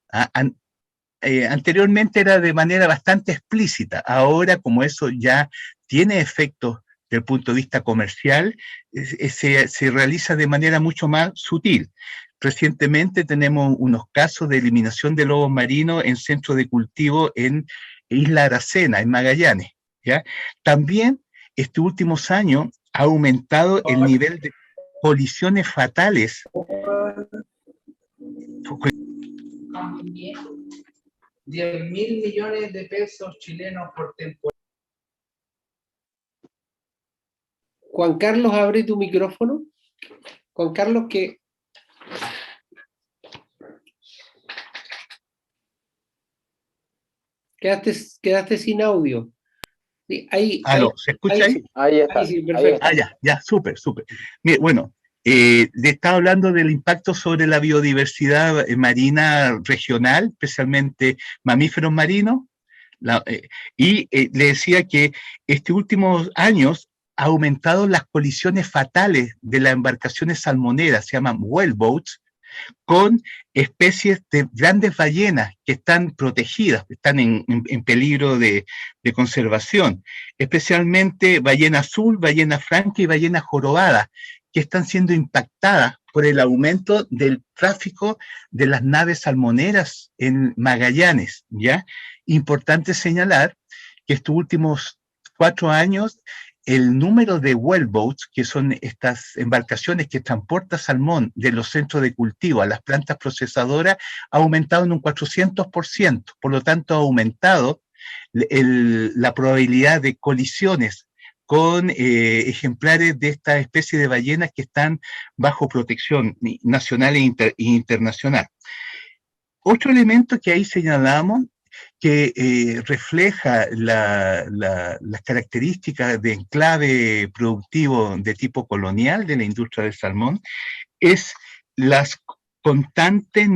Anteriormente era de manera bastante explícita, ahora como eso ya tiene efectos desde el punto de vista comercial, se realiza de manera mucho más sutil. Recientemente tenemos unos casos de eliminación de lobos marinos en centros de cultivo en Isla Aracena, en Magallanes, ¿ya? También estos últimos años ha aumentado el nivel de colisiones fatales. 10.000 millones de pesos chilenos por temporada. Juan Carlos, abre tu micrófono. Juan Carlos, que... Quedaste sin audio. Sí, ahí, ¿Aló? ¿Se escucha ahí? Ahí está. Sí, perfecto. Ya, súper. Mire, bueno, le estaba hablando del impacto sobre la biodiversidad marina regional, especialmente mamíferos marinos, le decía que estos últimos años ha aumentado las colisiones fatales de las embarcaciones salmoneras, se llaman whaleboats, con especies de grandes ballenas que están protegidas, están en peligro de conservación, especialmente ballena azul, ballena franca y ballena jorobada, que están siendo impactadas por el aumento del tráfico de las naves salmoneras en Magallanes, ¿ya? Importante señalar que estos últimos 4 años el número de whaleboats, que son estas embarcaciones que transportan salmón de los centros de cultivo a las plantas procesadoras, ha aumentado en un 400%, por lo tanto ha aumentado la probabilidad de colisiones con ejemplares de esta especie de ballenas que están bajo protección nacional e internacional. Otro elemento que ahí señalamos que refleja las características de enclave productivo de tipo colonial de la industria del salmón, es las constantes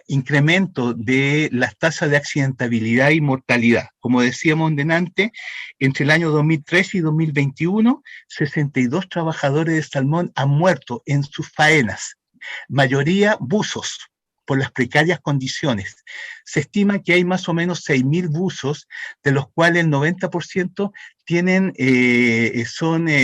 incremento de las tasas de accidentabilidad y mortalidad. Como decíamos delante, entre el año 2013 y 2021, 62 trabajadores de salmón han muerto en sus faenas, mayoría buzos, por las precarias condiciones. Se estima que hay más o menos 6.000 buzos, de los cuales el 90%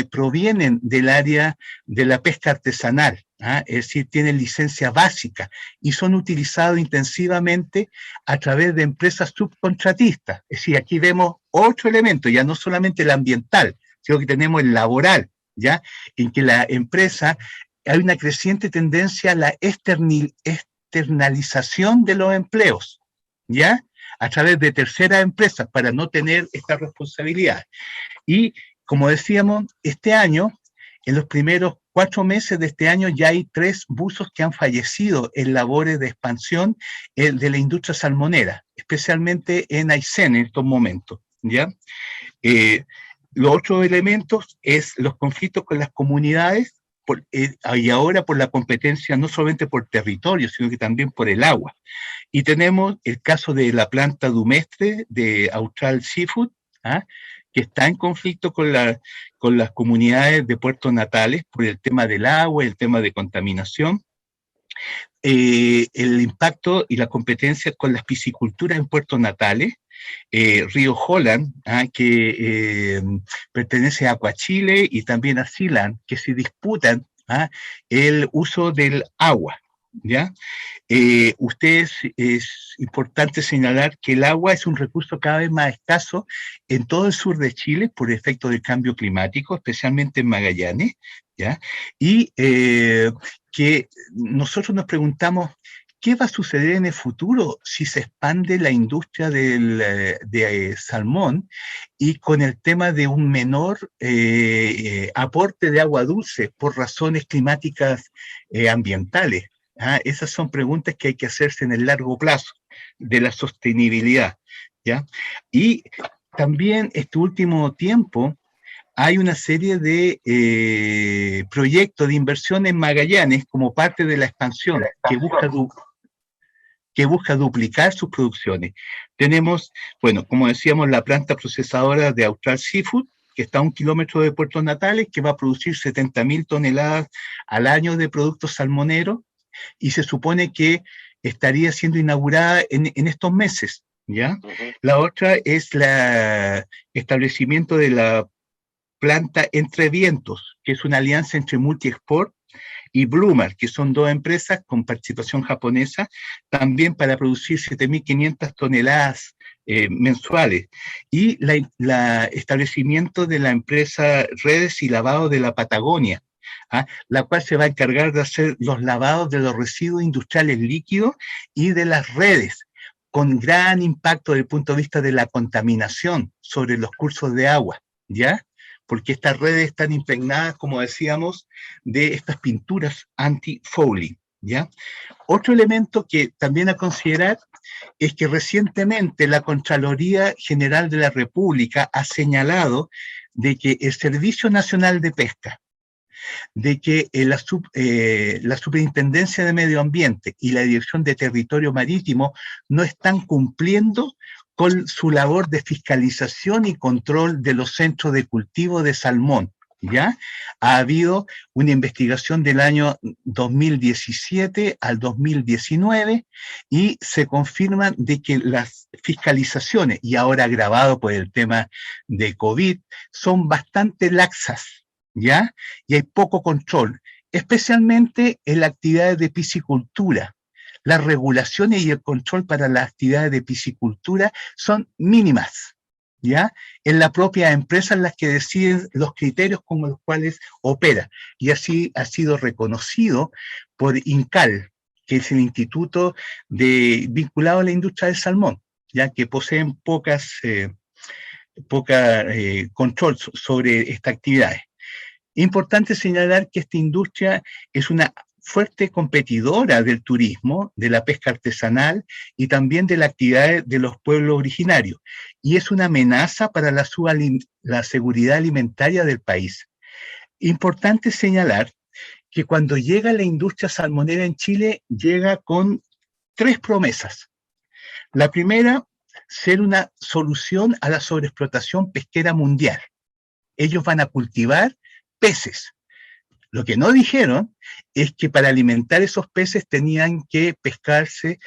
provienen del área de la pesca artesanal, ¿ah? Es decir, tienen licencia básica y son utilizados intensivamente a través de empresas subcontratistas. Es decir, aquí vemos otro elemento, ya no solamente el ambiental, sino que tenemos el laboral, ¿ya? En que la empresa, hay una creciente tendencia a la externalización de los empleos, ¿ya? A través de terceras empresas para no tener esta responsabilidad. Y como decíamos, este año, en los primeros 4 meses de este año, ya hay 3 buzos que han fallecido en labores de expansión de la industria salmonera, especialmente en Aysén en estos momentos, ¿ya? Los otros elementos es los conflictos con las comunidades, y ahora por la competencia no solamente por territorio, sino que también por el agua. Y tenemos el caso de la planta Dumestre de Austral Seafood, ¿ah?, que está en conflicto con las comunidades de puertos natales por el tema del agua, el tema de contaminación. el impacto y la competencia con las pisciculturas en puertos natales, Río Holland, que pertenece a Aquachile, y también a Sealand, que se disputan el uso del agua, ¿ya? Es importante señalar que el agua es un recurso cada vez más escaso en todo el sur de Chile por efecto del cambio climático, especialmente en Magallanes, ¿ya? Y que nosotros nos preguntamos, ¿qué va a suceder en el futuro si se expande la industria de salmón y con el tema de un menor aporte de agua dulce por razones climáticas ambientales? Esas son preguntas que hay que hacerse en el largo plazo de la sostenibilidad, ¿ya? Y también este último tiempo hay una serie de proyectos de inversión en Magallanes como parte de la expansión que busca duplicar sus producciones. Tenemos, bueno, como decíamos, la planta procesadora de Austral Seafood, que está a 1 kilómetro de Puertos Natales, que va a producir 70.000 toneladas al año de productos salmoneros, y se supone que estaría siendo inaugurada en estos meses, ¿ya? La otra es el establecimiento de la planta Entre Vientos, que es una alianza entre Multiexport y Blumar, que son dos empresas con participación japonesa, también para producir 7.500 toneladas mensuales. Y el establecimiento de la empresa Redes y Lavado de la Patagonia, la cual se va a encargar de hacer los lavados de los residuos industriales líquidos y de las redes, con gran impacto desde el punto de vista de la contaminación sobre los cursos de agua, ¿ya? Porque estas redes están impregnadas, como decíamos, de estas pinturas anti-fouling, ¿ya? Otro elemento que también a considerar es que recientemente la Contraloría General de la República ha señalado de que el Servicio Nacional de Pesca, de que la Superintendencia de Medio Ambiente y la Dirección de Territorio Marítimo no están cumpliendo con su labor de fiscalización y control de los centros de cultivo de salmón, ¿ya? Ha habido una investigación del año 2017 al 2019 y se confirman de que las fiscalizaciones, y ahora agravado por el tema de COVID, son bastante laxas, ¿ya? Y hay poco control, especialmente en las actividades de piscicultura. Las regulaciones y el control para las actividades de piscicultura son mínimas, ¿ya? En la propia empresa en las que deciden los criterios con los cuales opera. Y así ha sido reconocido por INCAL, que es el instituto vinculado a la industria del salmón, ya que poseen poca control sobre estas actividades. Importante señalar que esta industria es una fuerte competidora del turismo, de la pesca artesanal y también de la actividad de los pueblos originarios, y es una amenaza para la seguridad alimentaria del país. Importante señalar que cuando llega la industria salmonera en Chile, llega con 3 promesas. La primera, ser una solución a la sobreexplotación pesquera mundial. Ellos van a cultivar peces. Lo que no dijeron es que para alimentar esos peces tenían que pescarse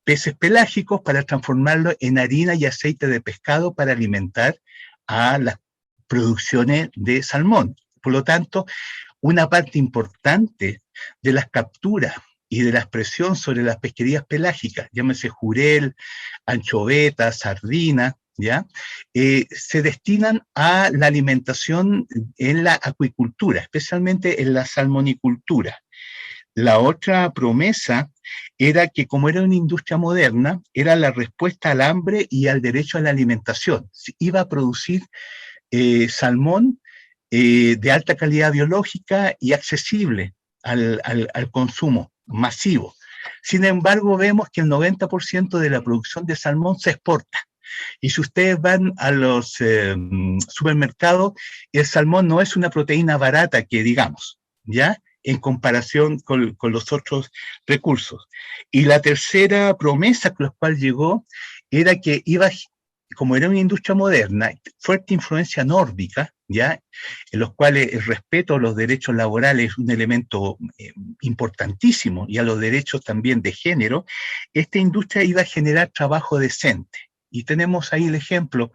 peces pelágicos para transformarlos en harina y aceite de pescado para alimentar a las producciones de salmón. Por lo tanto, una parte importante de las capturas y de la expresión sobre las pesquerías pelágicas, llámese jurel, anchoveta, sardina, ¿ya? Se destinan a la alimentación en la acuicultura, especialmente en la salmonicultura. La otra promesa era que, como era una industria moderna, era la respuesta al hambre y al derecho a la alimentación. Iba a producir salmón de alta calidad biológica y accesible al consumo masivo. Sin embargo, vemos que el 90% de la producción de salmón se exporta. Y si ustedes van a los supermercados, el salmón no es una proteína barata que digamos, ¿ya? En comparación con los otros recursos. Y la tercera promesa con la cual llegó era que iba a como era una industria moderna, fuerte influencia nórdica, ¿ya? En los cuales el respeto a los derechos laborales es un elemento importantísimo, y a los derechos también de género, esta industria iba a generar trabajo decente. Y tenemos ahí el ejemplo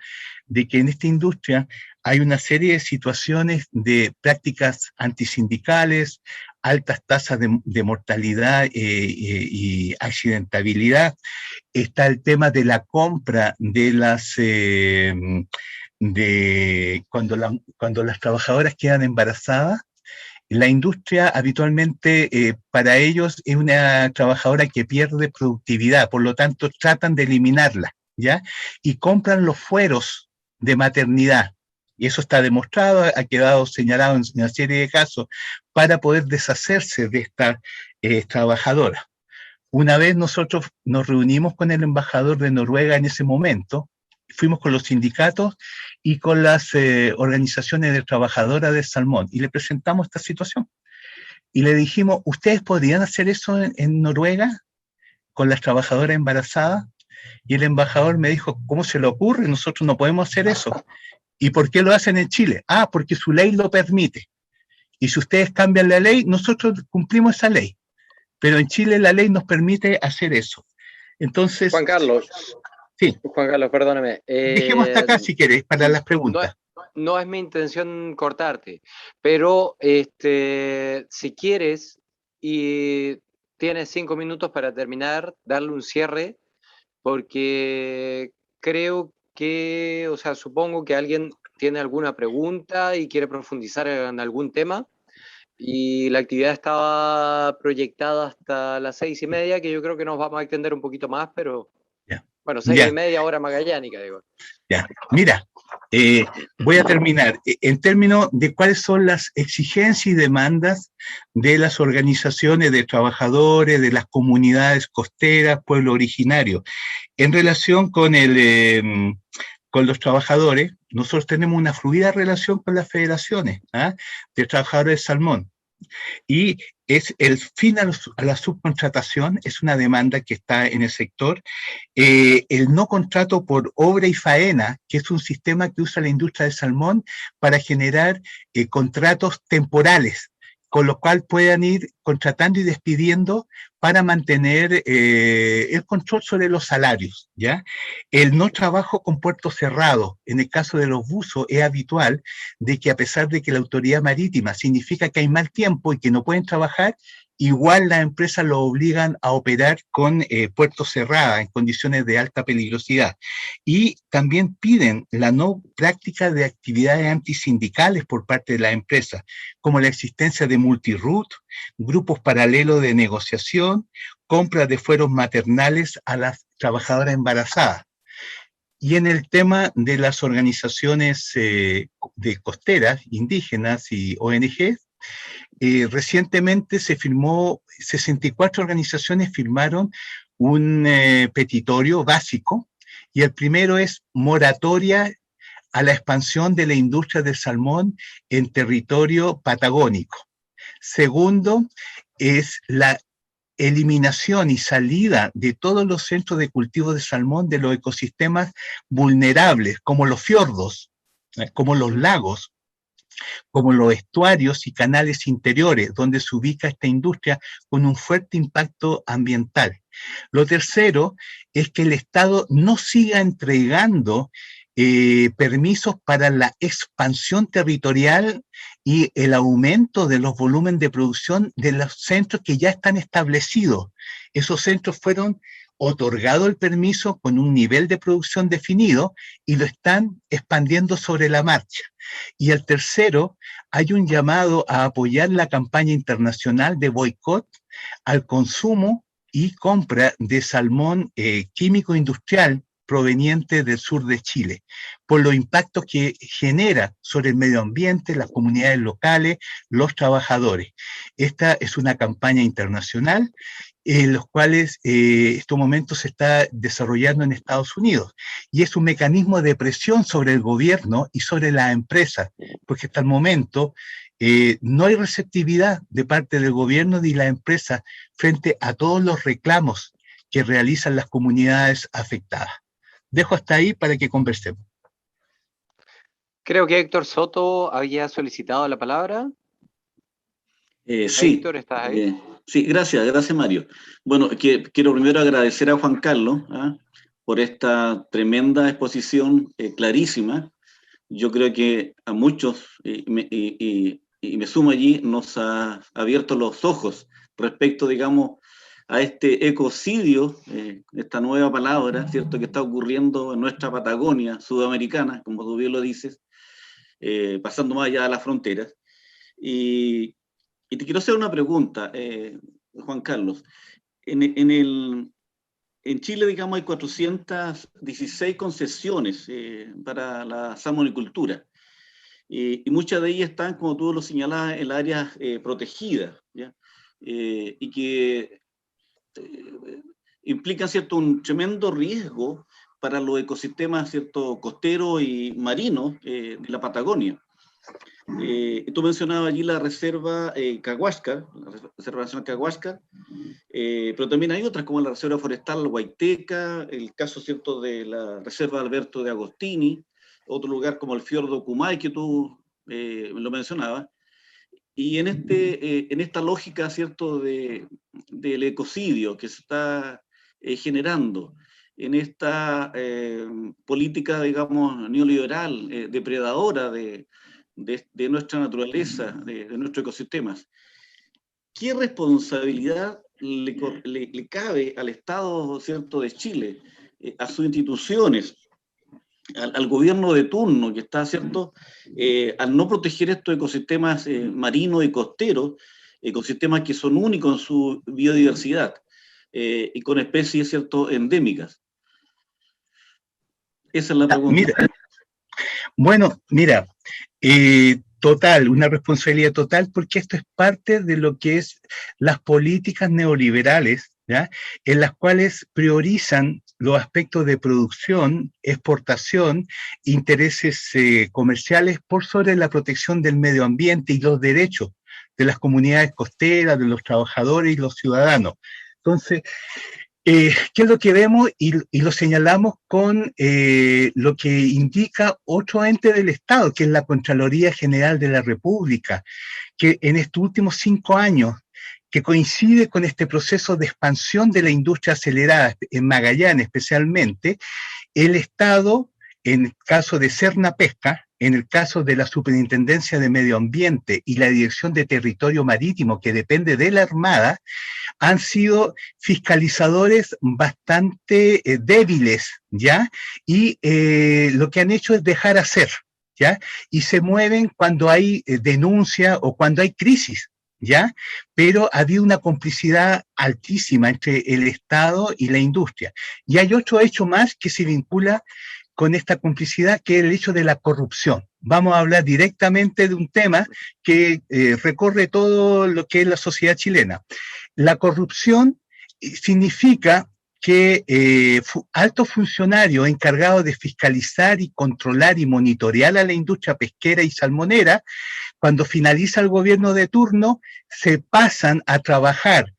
de que en esta industria hay una serie de situaciones de prácticas antisindicales, altas tasas de mortalidad y accidentabilidad. Está el tema de la compra de las cuando las trabajadoras quedan embarazadas. La industria habitualmente para ellos es una trabajadora que pierde productividad, por lo tanto tratan de eliminarla, ¿ya? Y compran los fueros de maternidad. Y eso está demostrado, ha quedado señalado en una serie de casos, para poder deshacerse de esta trabajadora. Una vez nosotros nos reunimos con el embajador de Noruega en ese momento, fuimos con los sindicatos y con las organizaciones de trabajadoras del salmón y le presentamos esta situación. Y le dijimos, ¿ustedes podrían hacer eso en Noruega con las trabajadoras embarazadas? Y el embajador me dijo, ¿cómo se le ocurre? Nosotros no podemos hacer eso. ¿Y por qué lo hacen en Chile? Ah, porque su ley lo permite. Y si ustedes cambian la ley, nosotros cumplimos esa ley. Pero en Chile la ley nos permite hacer eso. Entonces... Juan Carlos. Sí. Juan Carlos, perdóname. Dejemos hasta acá si querés, para las preguntas. No es mi intención cortarte, pero si quieres y tienes 5 minutos para terminar, darle un cierre, porque creo que, o sea, supongo que alguien tiene alguna pregunta y quiere profundizar en algún tema, y la actividad estaba proyectada hasta las 6:30, que yo creo que nos vamos a extender un poquito más, pero ya. Bueno, 6:30 hora magallánica, digo. Ya, mira, voy a terminar. En términos de cuáles son las exigencias y demandas de las organizaciones de trabajadores, de las comunidades costeras, pueblo originario, en relación con con los trabajadores, nosotros tenemos una fluida relación con las federaciones de trabajadores de salmón. Y es el fin a la subcontratación, es una demanda que está en el sector. El no contrato por obra y faena, que es un sistema que usa la industria del salmón para generar contratos temporales, con lo cual puedan ir contratando y despidiendo para mantener el control sobre los salarios, ¿ya? El no trabajo con puerto cerrado, en el caso de los buzos es habitual de que a pesar de que la autoridad marítima significa que hay mal tiempo y que no pueden trabajar, igual las empresas lo obligan a operar con puertos cerrados en condiciones de alta peligrosidad. Y también piden la no práctica de actividades antisindicales por parte de las empresas, como la existencia de multiroute, grupos paralelos de negociación, compras de fueros maternales a las trabajadoras embarazadas. Y en el tema de las organizaciones de costeras, indígenas y ONG, recientemente se firmó, 64 organizaciones firmaron un petitorio básico, y el primero es moratoria a la expansión de la industria del salmón en territorio patagónico. Segundo, es la eliminación y salida de todos los centros de cultivo de salmón de los ecosistemas vulnerables, como los fiordos, como los lagos, como los estuarios y canales interiores, donde se ubica esta industria con un fuerte impacto ambiental. Lo tercero es que el Estado no siga entregando permisos para la expansión territorial y el aumento de los volúmenes de producción de los centros que ya están establecidos. Esos centros fueron otorgado el permiso con un nivel de producción definido y lo están expandiendo sobre la marcha. Y el tercero, hay un llamado a apoyar la campaña internacional de boicot al consumo y compra de salmón químico industrial proveniente del sur de Chile, por los impactos que genera sobre el medio ambiente, las comunidades locales, los trabajadores. Esta es una campaña internacional en los cuales en estos momentos se está desarrollando en Estados Unidos, y es un mecanismo de presión sobre el gobierno y sobre las empresas, porque hasta el momento no hay receptividad de parte del gobierno ni la empresa frente a todos los reclamos que realizan las comunidades afectadas. dejo hasta ahí para que conversemos. Creo que Héctor Soto había solicitado la palabra. Sí, Héctor, ¿estás ahí? sí, gracias Mario. Bueno, quiero primero agradecer a Juan Carlos por esta tremenda exposición clarísima. Yo creo que a muchos, y me sumo allí, nos ha abierto los ojos respecto, digamos, a este ecocidio, esta nueva palabra, ¿cierto?, que está ocurriendo en nuestra Patagonia sudamericana, como tú bien lo dices, pasando más allá de las fronteras. Y te quiero hacer una pregunta, Juan Carlos. En Chile, digamos, hay 416 concesiones para la salmonicultura. Y muchas de ellas están, como tú lo señalabas, en las áreas protegidas, ¿ya? Y que implican, ¿cierto?, un tremendo riesgo para los ecosistemas, ¿cierto?, costeros y marinos de la Patagonia. Tú mencionabas allí la reserva Cahuáscar, la Reserva Nacional Cahuáscar, pero también hay otras como la Reserva Forestal Huayteca, el caso, ¿cierto?, de la Reserva Alberto de Agostini, otro lugar como el Fiordo Kumai que tú lo mencionabas. Y en esta lógica, ¿cierto?, del ecocidio que se está generando, en esta política, digamos, neoliberal, depredadora de nuestra naturaleza, de nuestros ecosistemas, ¿qué responsabilidad le cabe al Estado, ¿cierto?, de Chile, a sus instituciones, al gobierno de turno que está, ¿cierto?, al no proteger estos ecosistemas marinos y costeros, ecosistemas que son únicos en su biodiversidad y con especies, ¿cierto?, endémicas? Esa es la pregunta. Mira, total, una responsabilidad total, porque esto es parte de lo que es las políticas neoliberales, ¿ya?, en las cuales priorizan los aspectos de producción, exportación, intereses comerciales por sobre la protección del medio ambiente y los derechos de las comunidades costeras, de los trabajadores y los ciudadanos. Entonces, ¿qué es lo que vemos? Y lo señalamos con lo que indica otro ente del Estado, que es la Contraloría General de la República, que en estos últimos 5 años, que coincide con este proceso de expansión de la industria acelerada, en Magallanes especialmente, el Estado, en el caso de Serna Pesca, en el caso de la Superintendencia de Medio Ambiente y la Dirección de Territorio Marítimo, que depende de la Armada, han sido fiscalizadores bastante débiles, ¿ya? Y lo que han hecho es dejar hacer, ¿ya? Y se mueven cuando hay denuncia o cuando hay crisis, ¿ya? Pero ha habido una complicidad altísima entre el Estado y la industria. Y hay otro hecho más que se vincula con esta complicidad, que es el hecho de la corrupción. Vamos a hablar directamente de un tema que recorre todo lo que es la sociedad chilena. La corrupción significa que altos funcionarios encargados de fiscalizar y controlar y monitorear a la industria pesquera y salmonera, cuando finaliza el gobierno de turno, se pasan a trabajar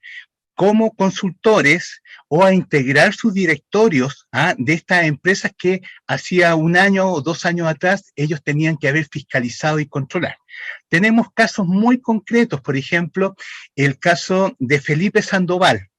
como consultores o a integrar sus directorios de estas empresas que hacía 1 año o 2 años atrás ellos tenían que haber fiscalizado y controlar. Tenemos casos muy concretos, por ejemplo, el caso de Felipe Sandoval.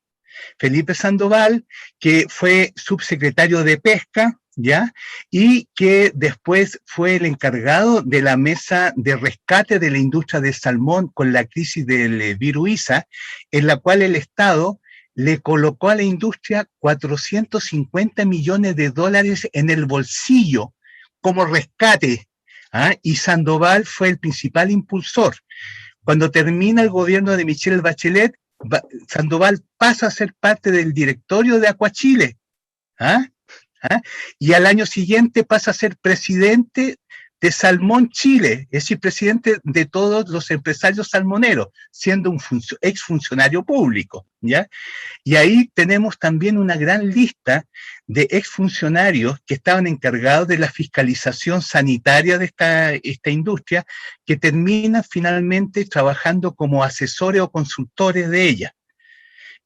Felipe Sandoval, que fue subsecretario de Pesca, ¿ya? Y que después fue el encargado de la mesa de rescate de la industria del salmón con la crisis del virus ISA, en la cual el Estado le colocó a la industria 450 millones de dólares en el bolsillo como rescate, y Sandoval fue el principal impulsor. Cuando termina el gobierno de Michelle Bachelet, Sandoval pasa a ser parte del directorio de Aquachile, y al año siguiente pasa a ser presidente de Salmón Chile, es decir, presidente de todos los empresarios salmoneros, siendo un exfuncionario público, ¿ya? Y ahí tenemos también una gran lista de exfuncionarios que estaban encargados de la fiscalización sanitaria de esta industria, que terminan finalmente trabajando como asesores o consultores de ella.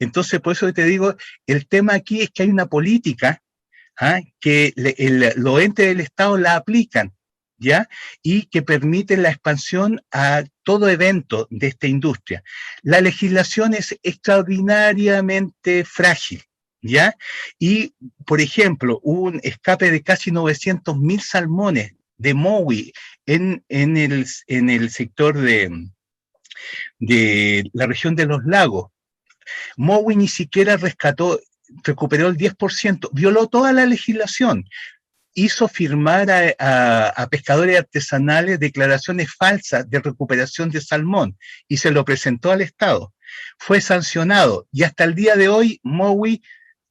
Entonces, por eso te digo, el tema aquí es que hay una política que los entes del Estado la aplican, ¿ya? Y que permiten la expansión a todo evento de esta industria. La legislación es extraordinariamente frágil, ¿ya? Y, por ejemplo, hubo un escape de casi 900.000 salmones de Mowi en el sector de la región de los lagos. Mowi ni siquiera recuperó el 10%, violó toda la legislación, hizo firmar a pescadores artesanales declaraciones falsas de recuperación de salmón y se lo presentó al Estado. Fue sancionado y hasta el día de hoy Mowi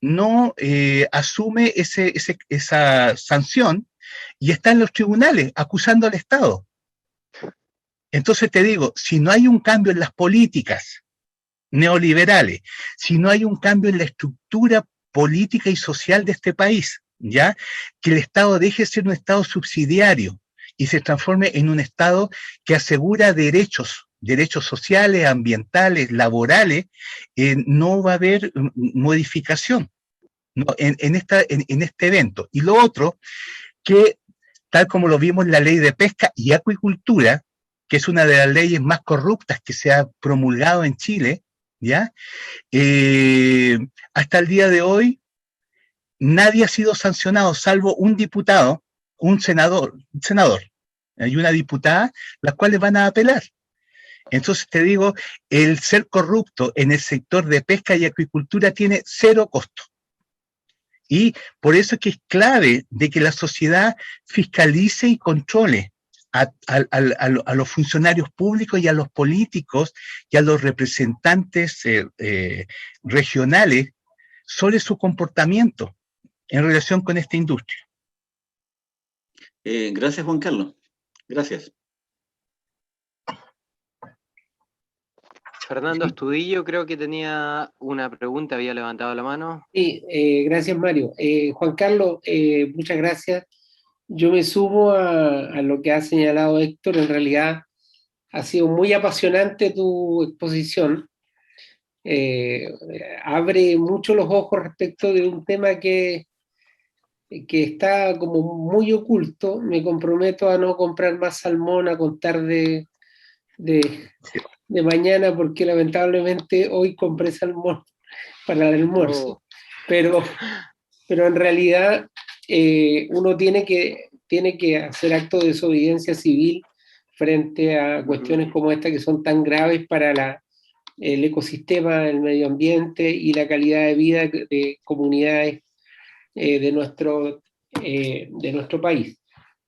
no asume esa sanción y está en los tribunales acusando al Estado. Entonces te digo, si no hay un cambio en las políticas neoliberales, si no hay un cambio en la estructura política y social de este país, ¿ya? Que el Estado deje de ser un Estado subsidiario y se transforme en un Estado que asegura derechos sociales, ambientales, laborales, no va a haber modificación, ¿no? en este evento. Y lo otro, que tal como lo vimos en la ley de pesca y acuicultura, que es una de las leyes más corruptas que se ha promulgado en Chile, ¿ya? Hasta el día de hoy, nadie ha sido sancionado, salvo un diputado, un senador y una diputada, las cuales van a apelar. Entonces te digo, el ser corrupto en el sector de pesca y acuicultura tiene cero costo. Y por eso es que es clave de que la sociedad fiscalice y controle a los funcionarios públicos y a los políticos y a los representantes regionales sobre su comportamiento en relación con esta industria. Gracias, Juan Carlos. Gracias. Fernando Astudillo creo que tenía una pregunta, había levantado la mano. Sí, gracias Mario. Juan Carlos, muchas gracias. Yo me sumo a lo que ha señalado Héctor. En realidad ha sido muy apasionante tu exposición. Abre mucho los ojos respecto de un tema que está como muy oculto. Me comprometo a no comprar más salmón a contar de mañana, porque lamentablemente hoy compré salmón para el almuerzo. Pero en realidad uno tiene que hacer acto de desobediencia civil frente a cuestiones como esta, que son tan graves para el ecosistema, el medio ambiente y la calidad de vida de comunidades de nuestro país.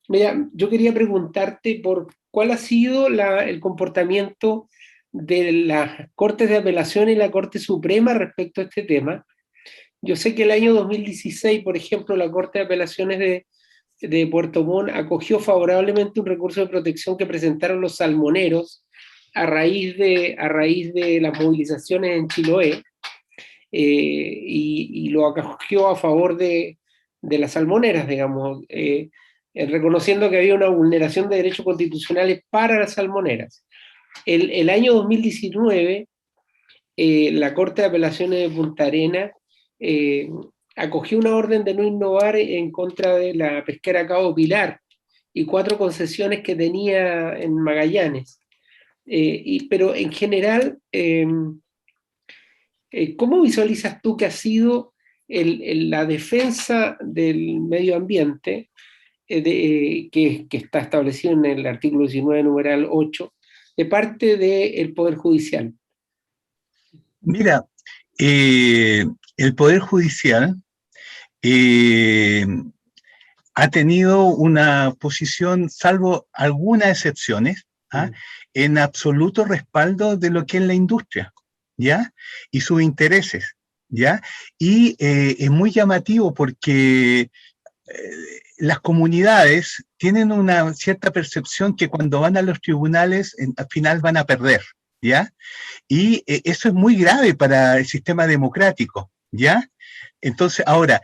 Mira, yo quería preguntarte por cuál ha sido el comportamiento de las Cortes de Apelación y la Corte Suprema respecto a este tema. Yo sé que el año 2016, por ejemplo, la Corte de Apelaciones de Puerto Montt acogió favorablemente un recurso de protección que presentaron los salmoneros a raíz de las movilizaciones en Chiloé, y lo acogió a favor de las salmoneras, digamos, reconociendo que había una vulneración de derechos constitucionales para las salmoneras. El año 2019, la Corte de Apelaciones de Punta Arenas acogió una orden de no innovar en contra de la pesquera Cabo Pilar y 4 concesiones que tenía en Magallanes. Pero en general, ¿cómo visualizas tú que ha sido la defensa del medio ambiente que está establecido en el artículo 19, numeral 8, de parte del Poder Judicial? Mira, el Poder Judicial ha tenido una posición, salvo algunas excepciones, en absoluto respaldo de lo que es la industria, ¿ya? Y sus intereses, ¿ya? Y es muy llamativo porque las comunidades tienen una cierta percepción que cuando van a los tribunales, al final van a perder, ¿ya? Y eso es muy grave para el sistema democrático, ¿ya? Entonces, ahora,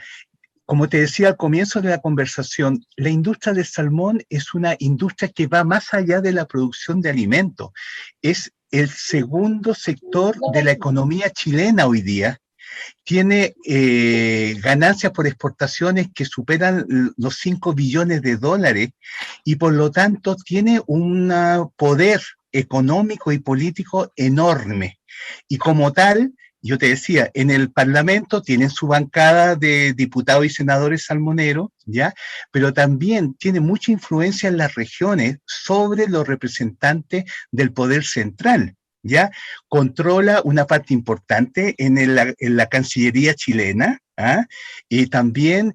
como te decía al comienzo de la conversación, la industria del salmón es una industria que va más allá de la producción de alimentos. Es el segundo sector de la economía chilena hoy día tiene ganancias por exportaciones que superan los 5 billones de dólares y por lo tanto tiene un poder económico y político enorme. Y como tal, yo te decía, en el Parlamento tienen su bancada de diputados y senadores salmoneros, ¿ya? Pero también tiene mucha influencia en las regiones sobre los representantes del poder central, ¿ya? Controla una parte importante en la Cancillería chilena, ¿ah? Y también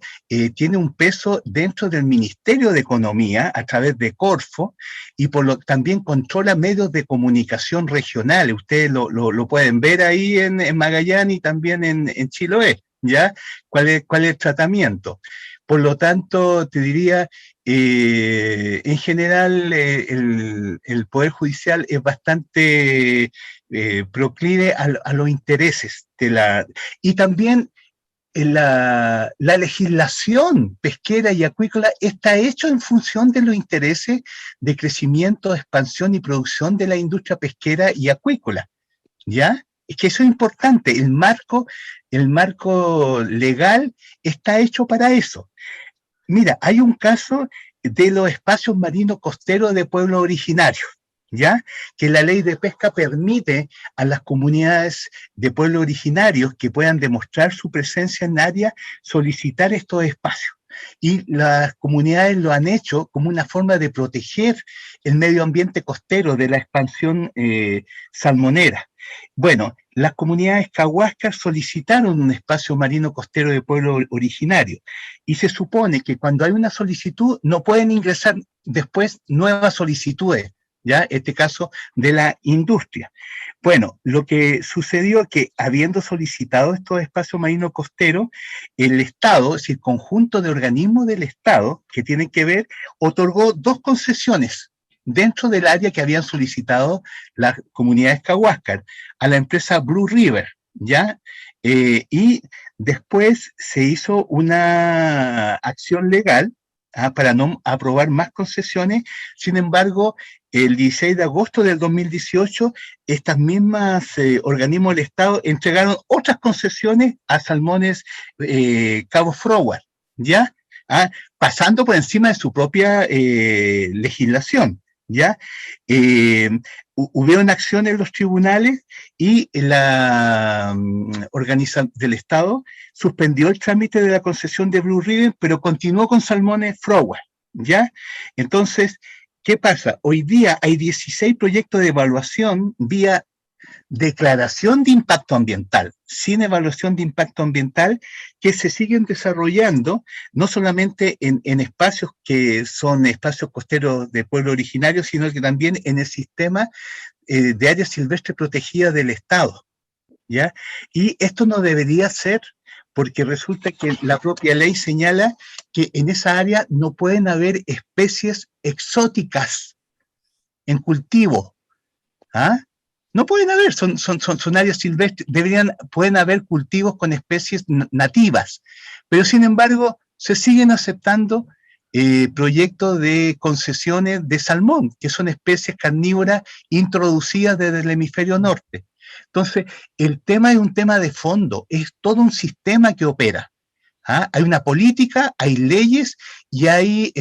tiene un peso dentro del Ministerio de Economía a través de Corfo, y también controla medios de comunicación regionales. Ustedes lo pueden ver ahí en Magallanes y también en Chiloé, ¿ya? ¿Cuál es el tratamiento? Por lo tanto, te diría, en general, el Poder Judicial es bastante proclive a los intereses de la... Y también la legislación pesquera y acuícola está hecho en función de los intereses de crecimiento, expansión y producción de la industria pesquera y acuícola, ¿ya? Es que eso es importante, el marco legal está hecho para eso. Mira, hay un caso de los espacios marinos costeros de pueblos originarios, ¿ya? Que la ley de pesca permite a las comunidades de pueblos originarios que puedan demostrar su presencia en área solicitar estos espacios. Y las comunidades lo han hecho como una forma de proteger el medio ambiente costero de la expansión salmonera. Bueno, las comunidades cahuascas solicitaron un espacio marino costero de pueblo originario y se supone que cuando hay una solicitud no pueden ingresar después nuevas solicitudes, ¿ya? Este caso de la industria. Bueno, lo que sucedió es que habiendo solicitado estos espacios marinos costeros, el Estado, es decir, el conjunto de organismos del Estado que tienen que ver, otorgó 2 concesiones dentro del área que habían solicitado las comunidades cahuascas, a la empresa Blue River, ¿ya? Y después se hizo una acción legal para no aprobar más concesiones. Sin embargo, el 16 de agosto del 2018, estas mismas organismos del Estado entregaron otras concesiones a salmones Cabo Froward, ¿ya? Pasando por encima de su propia legislación, ¿ya? Hubieron acciones en los tribunales y la organización del Estado suspendió el trámite de la concesión de Blue River, pero continuó con salmones Froward, ¿ya? Entonces, ¿qué pasa? Hoy día hay 16 proyectos de evaluación vía declaración de impacto ambiental, sin evaluación de impacto ambiental, que se siguen desarrollando, no solamente en espacios que son espacios costeros de pueblo originario, sino que también en el sistema de áreas silvestres protegidas del Estado, ¿ya? Y esto no debería ser, porque resulta que la propia ley señala que en esa área no pueden haber especies exóticas en cultivo, ¿ah? No pueden haber, son áreas silvestres, pueden haber cultivos con especies nativas, pero sin embargo se siguen aceptando proyectos de concesiones de salmón, que son especies carnívoras introducidas desde el hemisferio norte. Entonces, el tema es un tema de fondo, es todo un sistema que opera. ¿Ah? Hay una política, hay leyes y hay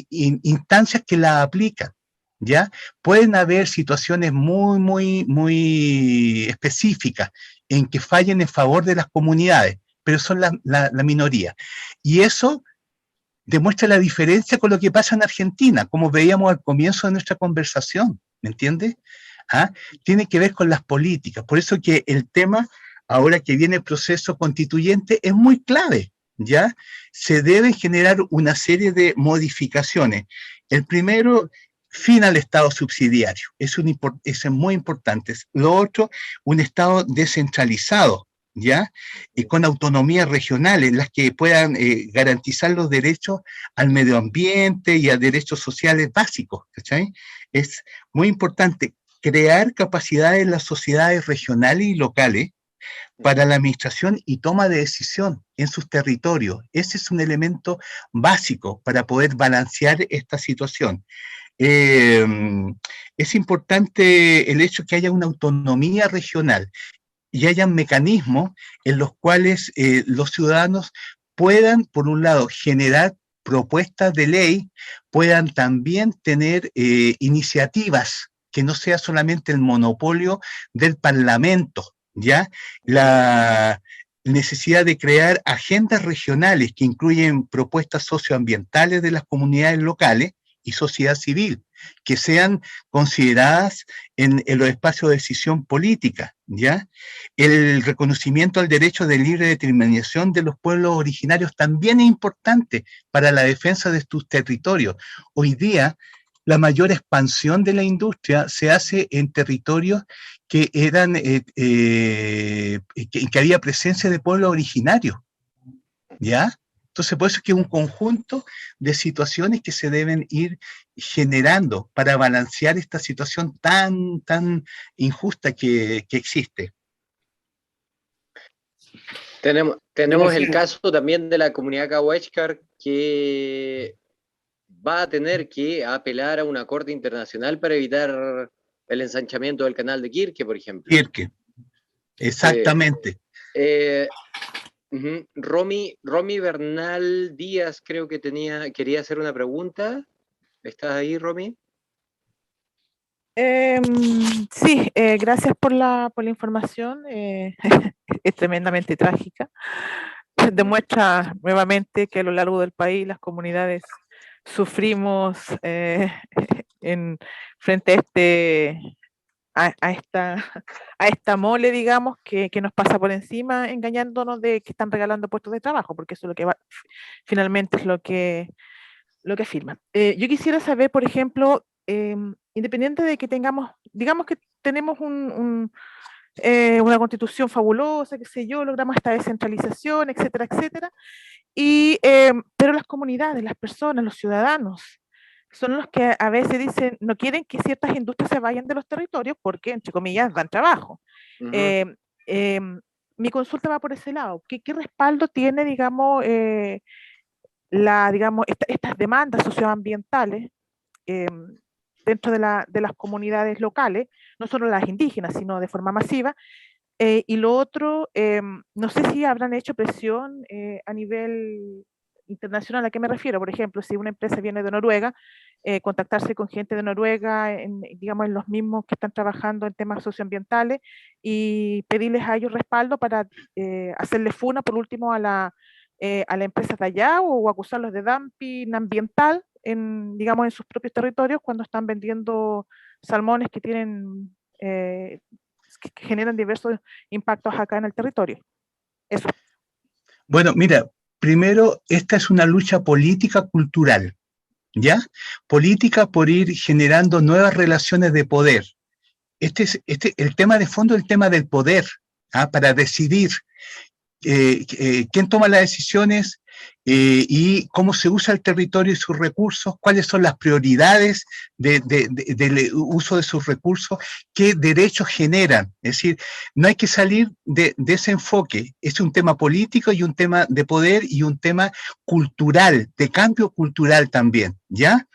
instancias que la aplican, ¿ya? Pueden haber situaciones muy específicas en que fallen en favor de las comunidades, pero son la minoría. Y eso demuestra la diferencia con lo que pasa en Argentina, como veíamos al comienzo de nuestra conversación, ¿me entiendes? ¿Ah? Tiene que ver con las políticas. Por eso que el tema, ahora que viene el proceso constituyente, es muy clave, ¿ya? Se deben generar una serie de modificaciones. El primero, fin al Estado subsidiario. Eso es muy importante. Lo otro, un Estado descentralizado, ¿ya? Con autonomías regionales, las que puedan garantizar los derechos al medio ambiente y a derechos sociales básicos, ¿cachai? Es muy importante crear capacidades en las sociedades regionales y locales para la administración y toma de decisión en sus territorios. Ese es un elemento básico para poder balancear esta situación. Es importante el hecho que haya una autonomía regional. y hayan mecanismos en los cuales los ciudadanos puedan, por un lado, generar propuestas de ley, puedan también tener iniciativas, que no sea solamente el monopolio del Parlamento, ¿ya? La necesidad de crear agendas regionales que incluyen propuestas socioambientales de las comunidades locales y sociedad civil, que sean consideradas en los espacios de decisión política, ¿ya? El reconocimiento al derecho de libre determinación de los pueblos originarios también es importante para la defensa de sus territorios. Hoy día, la mayor expansión de la industria se hace en territorios que eran, que había presencia de pueblos originarios, ¿ya? Entonces, por eso es que es un conjunto de situaciones que se deben ir generando para balancear esta situación tan injusta que existe. Tenemos el caso también de la comunidad Cahuéscar, que va a tener que apelar a una corte internacional para evitar el ensanchamiento del canal de Quirque, por ejemplo. Quirque, exactamente. Romy Bernal Díaz creo que quería hacer una pregunta. ¿Estás ahí, Romy? Sí, gracias por la información. Es tremendamente trágica. Demuestra nuevamente que a lo largo del país las comunidades sufrimos frente a esta mole, digamos, que nos pasa por encima, engañándonos de que están regalando puestos de trabajo, porque eso es lo que finalmente es lo que afirman. Yo quisiera saber, por ejemplo, independiente de que tengamos, digamos que tenemos una constitución fabulosa, qué sé yo, logramos esta descentralización, etcétera, etcétera, pero las comunidades, las personas, los ciudadanos, son los que a veces dicen, no quieren que ciertas industrias se vayan de los territorios porque, entre comillas, dan trabajo. Mi consulta va por ese lado. ¿Qué respaldo tiene, digamos, estas demandas socioambientales dentro de las comunidades locales, no solo las indígenas, sino de forma masiva? Y lo otro, no sé si habrán hecho presión a nivel internacional. ¿A qué me refiero? Por ejemplo, si una empresa viene de Noruega, contactarse con gente de Noruega, digamos, en los mismos que están trabajando en temas socioambientales, y pedirles a ellos respaldo para hacerle funa, por último, a la empresa de allá, o acusarlos de dumping ambiental digamos, en sus propios territorios, cuando están vendiendo salmones que tienen que generan diversos impactos acá en el territorio. Eso. Bueno, mira, primero, esta es una lucha política cultural, ¿ya? Política por ir generando nuevas relaciones de poder. El tema de fondo es el tema del poder, para decidir quién toma las decisiones y cómo se usa el territorio y sus recursos, cuáles son las prioridades del uso de sus recursos, qué derechos generan. Es decir, no hay que salir de ese enfoque. Es un tema político y un tema de poder y un tema cultural, de cambio cultural también, ¿ya?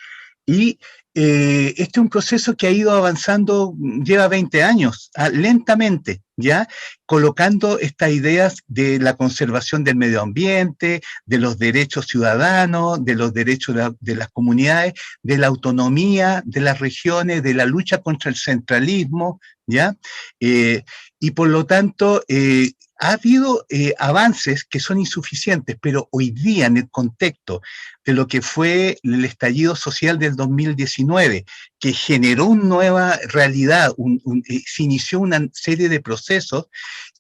Y este es un proceso que ha ido avanzando, lleva 20 años, lentamente, ¿ya? Colocando estas ideas de la conservación del medio ambiente, de los derechos ciudadanos, de los derechos de las comunidades, de la autonomía de las regiones, de la lucha contra el centralismo, ¿ya? Y por lo tanto, ha habido avances que son insuficientes, pero hoy día, en el contexto de lo que fue el estallido social del 2019, que generó una nueva realidad, se inició una serie de procesos,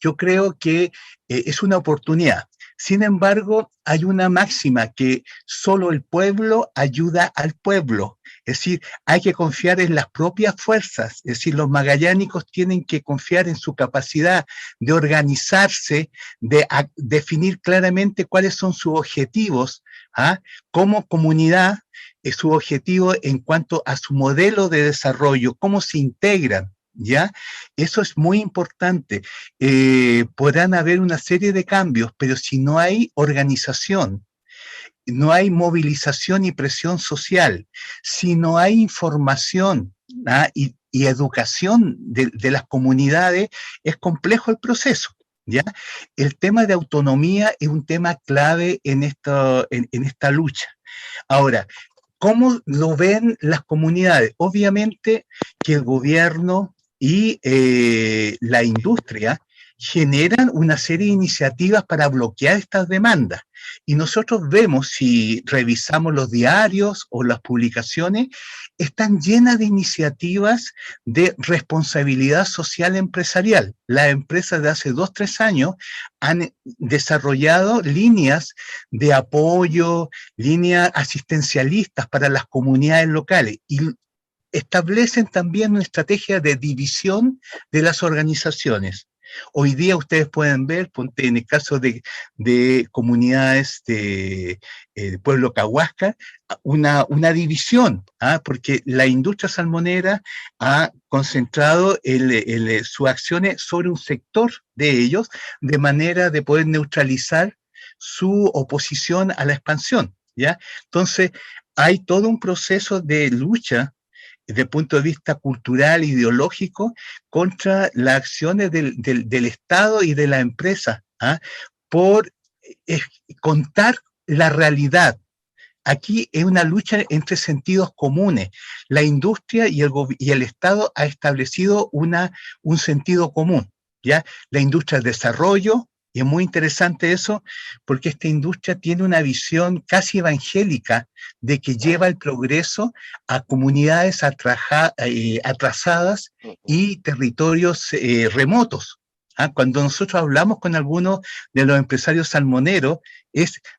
yo creo que es una oportunidad. Sin embargo, hay una máxima que solo el pueblo ayuda al pueblo. Es decir, hay que confiar en las propias fuerzas. Es decir, los magallánicos tienen que confiar en su capacidad de organizarse, de definir claramente cuáles son sus objetivos, como comunidad, su objetivo en cuanto a su modelo de desarrollo, cómo se integran. ¿Ya? Eso es muy importante. Podrán haber una serie de cambios, pero si no hay organización, no hay movilización y presión social, si no hay información y educación de las comunidades, es complejo el proceso. ¿Ya? El tema de autonomía es un tema clave en esta lucha. Ahora, ¿cómo lo ven las comunidades? Obviamente que el gobierno y la industria generan una serie de iniciativas para bloquear estas demandas. Y nosotros vemos, si revisamos los diarios o las publicaciones, están llenas de iniciativas de responsabilidad social empresarial. Las empresas de hace 2, 3 años han desarrollado líneas de apoyo, líneas asistencialistas para las comunidades locales y establecen también una estrategia de división de las organizaciones. Hoy día ustedes pueden ver, en el caso de comunidades de pueblo Cahuasca, una división, porque la industria salmonera ha concentrado sus acciones sobre un sector de ellos, de manera de poder neutralizar su oposición a la expansión, ¿ya? Entonces, hay todo un proceso de lucha desde el punto de vista cultural, ideológico, contra las acciones del Estado y de la empresa, por contar la realidad. Aquí es una lucha entre sentidos comunes. La industria y el Estado ha establecido un sentido común, ¿ya? La industria del desarrollo, y es muy interesante eso, porque esta industria tiene una visión casi evangélica de que lleva el progreso a comunidades atrasadas y territorios remotos. Cuando nosotros hablamos con algunos de los empresarios salmoneros,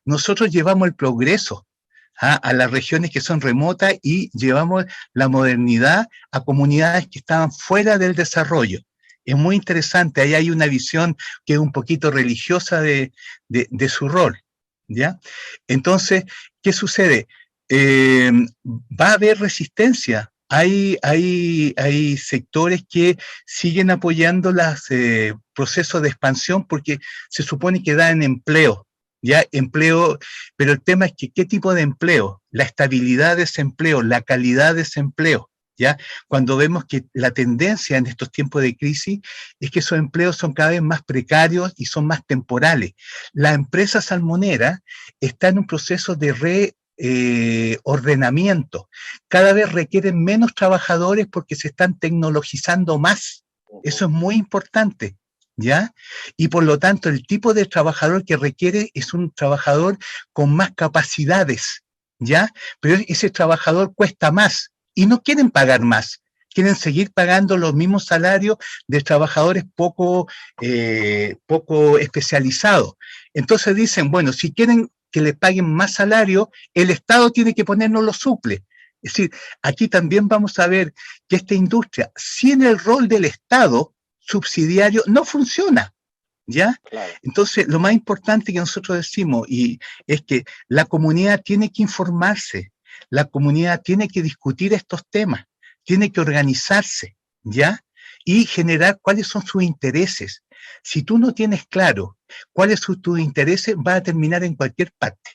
nosotros llevamos el progreso a las regiones que son remotas y llevamos la modernidad a comunidades que estaban fuera del desarrollo. Es muy interesante, ahí hay una visión que es un poquito religiosa de su rol, ¿ya? Entonces, ¿qué sucede? Va a haber resistencia. Hay sectores que siguen apoyando los procesos de expansión porque se supone que dan empleo, ¿ya? Empleo, pero el tema es que ¿qué tipo de empleo? La estabilidad de ese empleo, la calidad de ese empleo. ¿Ya? Cuando vemos que la tendencia en estos tiempos de crisis es que esos empleos son cada vez más precarios y son más temporales. La empresa salmonera está en un proceso de ordenamiento. Cada vez requieren menos trabajadores porque se están tecnologizando más. Eso es muy importante, ¿ya? Y por lo tanto, el tipo de trabajador que requiere es un trabajador con más capacidades, ¿ya? Pero ese trabajador cuesta más. Y no quieren pagar más, quieren seguir pagando los mismos salarios de trabajadores poco especializados. Entonces dicen, bueno, si quieren que le paguen más salario, el Estado tiene que ponernos los suple. Es decir, aquí también vamos a ver que esta industria, sin el rol del Estado subsidiario, no funciona. ¿Ya? Claro. Entonces, lo más importante que nosotros decimos es que la comunidad tiene que informarse, la comunidad tiene que discutir estos temas, tiene que organizarse, ¿ya? Y generar cuáles son sus intereses. Si tú no tienes claro cuáles son tus intereses, vas a terminar en cualquier parte,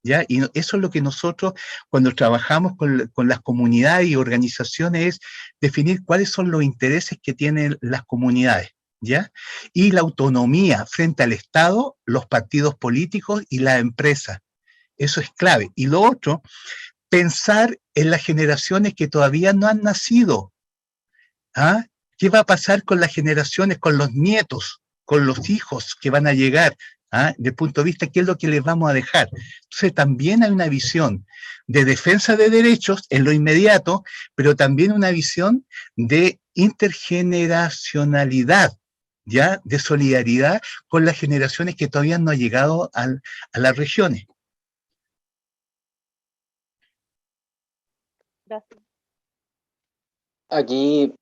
¿ya? Y eso es lo que nosotros, cuando trabajamos con las comunidades y organizaciones, es definir cuáles son los intereses que tienen las comunidades, ¿ya? Y la autonomía frente al Estado, los partidos políticos y la empresa. Eso es clave. Y lo otro, pensar en las generaciones que todavía no han nacido. ¿Qué va a pasar con las generaciones, con los nietos, con los hijos que van a llegar? Desde el punto de vista, ¿qué es lo que les vamos a dejar? Entonces también hay una visión de defensa de derechos en lo inmediato, pero también una visión de intergeneracionalidad, ¿ya? De solidaridad con las generaciones que todavía no han llegado a las regiones. Gracias. Aquí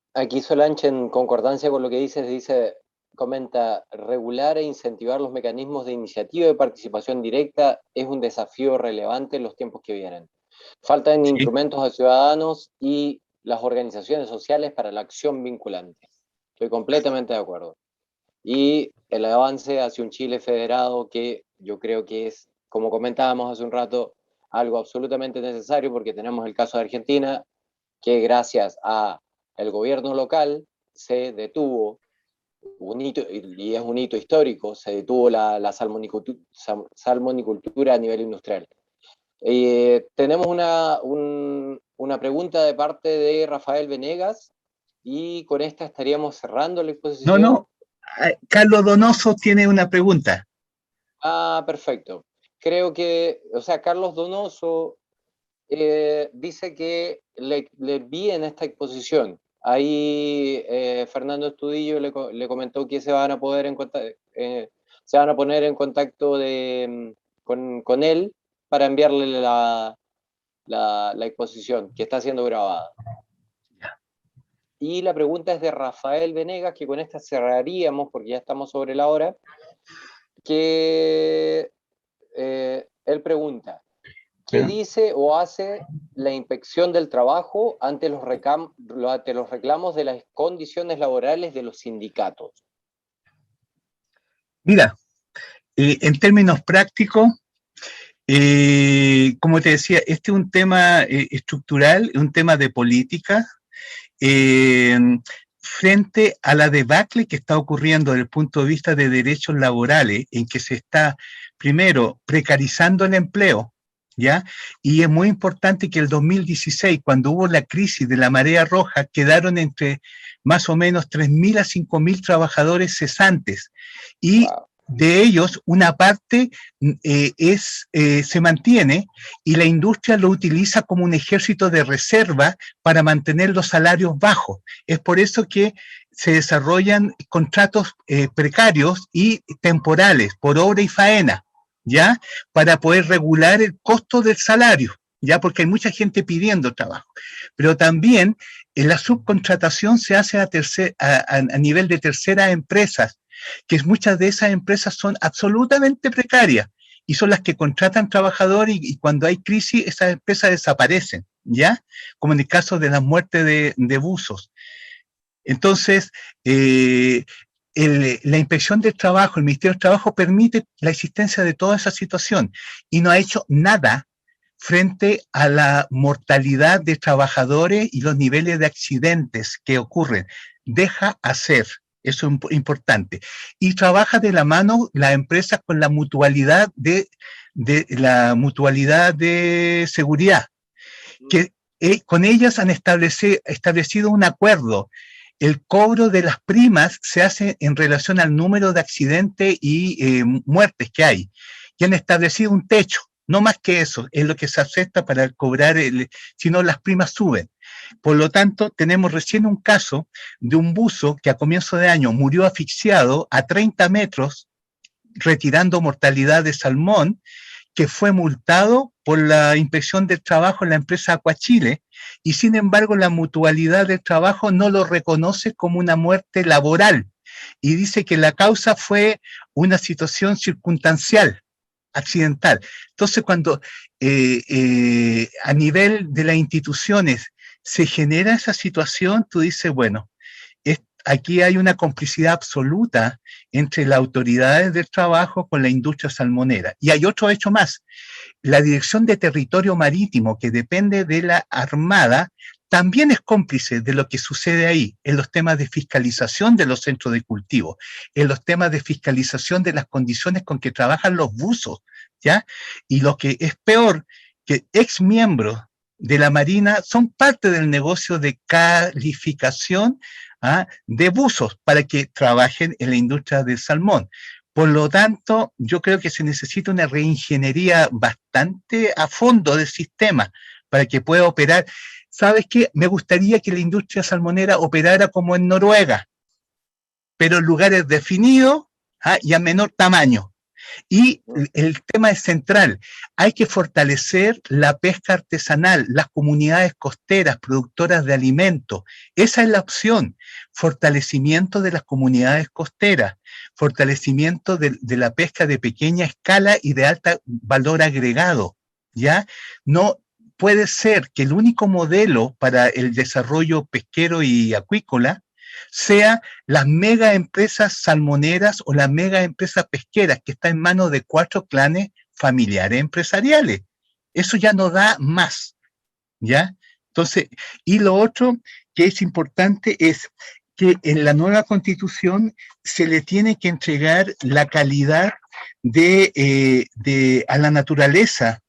Solange, en concordancia con lo que dice, comenta, regular e incentivar los mecanismos de iniciativa y participación directa es un desafío relevante en los tiempos que vienen. Faltan instrumentos a ciudadanos y las organizaciones sociales para la acción vinculante. Estoy completamente de acuerdo. Y el avance hacia un Chile federado que yo creo que es, como comentábamos hace un rato, algo absolutamente necesario porque tenemos el caso de Argentina, que gracias a el gobierno local se detuvo, un hito, y es un hito histórico, se detuvo la salmonicultura a nivel industrial. Tenemos una pregunta de parte de Rafael Venegas, y con esta estaríamos cerrando la exposición. No, Carlos Donoso tiene una pregunta. Ah, perfecto. Creo que, o sea, Carlos Donoso dice que le vi en esta exposición. Ahí Fernando Estudillo le comentó que se van a poner en contacto con él para enviarle la exposición que está siendo grabada. Y la pregunta es de Rafael Venegas, que con esta cerraríamos porque ya estamos sobre la hora, que él pregunta: ¿qué dice o hace la inspección del trabajo ante los reclamos de las condiciones laborales de los sindicatos? Mira, en términos prácticos, como te decía, este es un tema estructural, un tema de política, frente a la debacle que está ocurriendo desde el punto de vista de derechos laborales, en que se está, primero, precarizando el empleo, ¿ya? Y es muy importante que el 2016, cuando hubo la crisis de la marea roja, quedaron entre más o menos 3.000 a 5.000 trabajadores cesantes, y de ellos una parte se mantiene, y la industria lo utiliza como un ejército de reserva para mantener los salarios bajos. Es por eso que se desarrollan contratos precarios y temporales por obra y faena, ¿ya? Para poder regular el costo del salario, ¿ya? Porque hay mucha gente pidiendo trabajo. Pero también la subcontratación se hace a nivel de terceras empresas, que muchas de esas empresas son absolutamente precarias y son las que contratan trabajadores, y cuando hay crisis esas empresas desaparecen, ¿ya? Como en el caso de la muerte de buzos. Entonces, la Inspección del Trabajo, el Ministerio del Trabajo, permite la existencia de toda esa situación y no ha hecho nada frente a la mortalidad de trabajadores y los niveles de accidentes que ocurren. Deja hacer. Eso es importante. Y trabaja de la mano la empresa con la mutualidad de seguridad, que con ellas han establecido un acuerdo. El cobro de las primas se hace en relación al número de accidentes y muertes que hay. Y han establecido un techo. No más que eso, es lo que se acepta para cobrar, si no las primas suben. Por lo tanto, tenemos recién un caso de un buzo que a comienzo de año murió asfixiado a 30 metros, retirando mortalidad de salmón, que fue multado por la Inspección del Trabajo en la empresa Aquachile, y sin embargo la mutualidad del trabajo no lo reconoce como una muerte laboral, y dice que la causa fue una situación circunstancial, accidental. Entonces, cuando a nivel de las instituciones se genera esa situación, tú dices, bueno, aquí hay una complicidad absoluta entre las autoridades del trabajo con la industria salmonera. Y hay otro hecho más. La Dirección de Territorio Marítimo, que depende de la Armada, también es cómplice de lo que sucede ahí, en los temas de fiscalización de los centros de cultivo, en los temas de fiscalización de las condiciones con que trabajan los buzos, ¿ya? Y lo que es peor, que ex miembros de la Marina son parte del negocio de calificación de buzos para que trabajen en la industria del salmón. Por lo tanto, yo creo que se necesita una reingeniería bastante a fondo del sistema para que pueda operar. ¿Sabes qué? Me gustaría que la industria salmonera operara como en Noruega, pero en lugares definidos y a menor tamaño. Y el tema es central. Hay que fortalecer la pesca artesanal, las comunidades costeras, productoras de alimentos. Esa es la opción. Fortalecimiento de las comunidades costeras, fortalecimiento de la pesca de pequeña escala y de alto valor agregado, ¿ya? No puede ser que el único modelo para el desarrollo pesquero y acuícola sea las mega empresas salmoneras o las mega empresas pesqueras, que está en manos de 4 clanes familiares empresariales. Eso ya no da más, ¿ya? Entonces, y lo otro que es importante es que en la nueva constitución se le tiene que entregar la calidad a la naturaleza,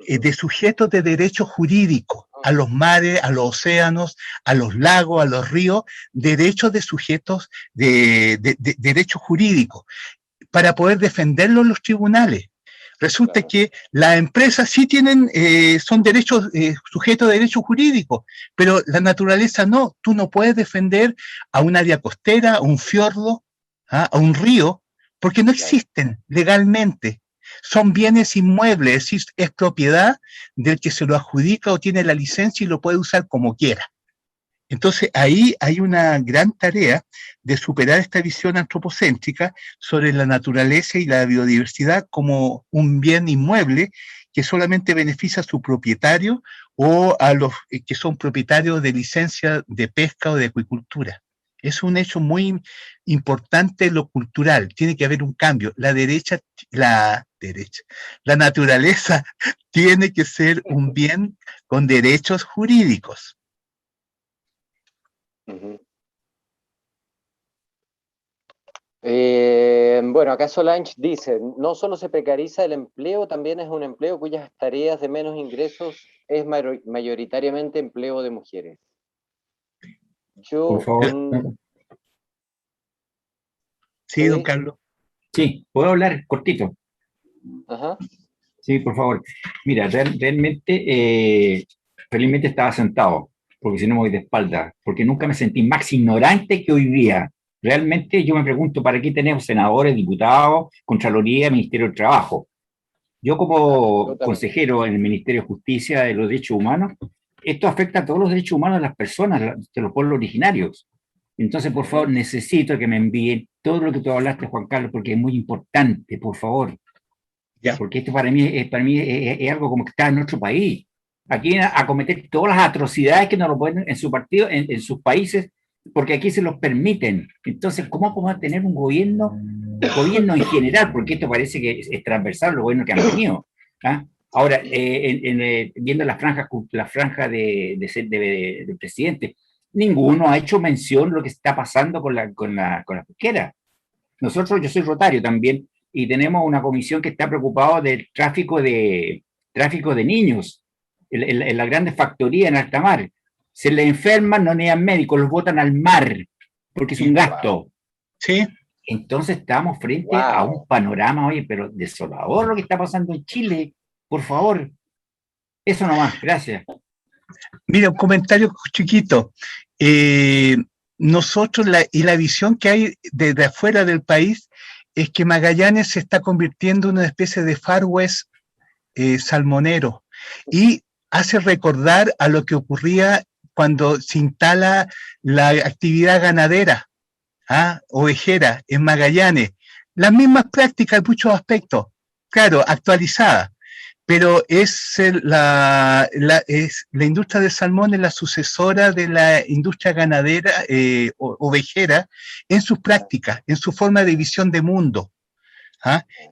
de sujetos de derecho jurídico, a los mares, a los océanos, a los lagos, a los ríos, derechos de sujetos de derecho jurídico, para poder defenderlos en los tribunales. Resulta que las empresas sí tienen, son derechos, sujetos de derecho jurídico, pero la naturaleza no. Tú no puedes defender a un área costera, a un fiordo, a un río, porque no existen legalmente. Son bienes inmuebles, es decir, es propiedad del que se lo adjudica o tiene la licencia y lo puede usar como quiera. Entonces ahí hay una gran tarea de superar esta visión antropocéntrica sobre la naturaleza y la biodiversidad como un bien inmueble que solamente beneficia a su propietario o a los que son propietarios de licencia de pesca o de acuicultura. Es un hecho muy importante lo cultural, tiene que haber un cambio. La naturaleza tiene que ser un bien con derechos jurídicos. Bueno, acá Solange dice, no solo se precariza el empleo, también es un empleo cuyas tareas de menos ingresos es mayoritariamente empleo de mujeres. Por favor. Sí, don Carlos. Sí, ¿puedo hablar cortito? Ajá. Sí, por favor. Mira, realmente, felizmente estaba sentado, porque si no me voy de espalda, porque nunca me sentí más ignorante que hoy día. Realmente yo me pregunto, ¿para qué tenemos senadores, diputados, Contraloría, Ministerio del Trabajo? Yo como consejero en el Ministerio de Justicia de los Derechos Humanos, esto afecta a todos los derechos humanos de las personas, de los pueblos originarios. Entonces, por favor, necesito que me envíen todo lo que tú hablaste, Juan Carlos, porque es muy importante, por favor. Ya. Porque esto para mí es algo como que está en otro país. Aquí vienen a cometer todas las atrocidades que no lo pueden en su partido, en sus países, porque aquí se los permiten. Entonces, ¿cómo podemos tener un gobierno en general? Porque esto parece que es transversal los gobiernos que han tenido. ¿Ah? Ahora, viendo la franja del presidente, ninguno ha hecho mención de lo que está pasando con la pesquera. Nosotros, yo soy rotario también, y tenemos una comisión que está preocupada del tráfico de niños en las grandes factorías en alta mar. Se les enferman, no necesitan médicos, los botan al mar, porque es un gasto. Sí. Entonces estamos frente a un panorama, oye, pero desolador lo que está pasando en Chile. Por favor, eso nomás, gracias. Mira, un comentario chiquito. Nosotros, la visión que hay desde afuera del país es que Magallanes se está convirtiendo en una especie de Far West salmonero y hace recordar a lo que ocurría cuando se instala la actividad ganadera, ovejera en Magallanes. Las mismas prácticas en muchos aspectos, claro, actualizadas, pero es la industria del salmón es la sucesora de la industria ganadera ovejera en sus prácticas, en su forma de visión de mundo.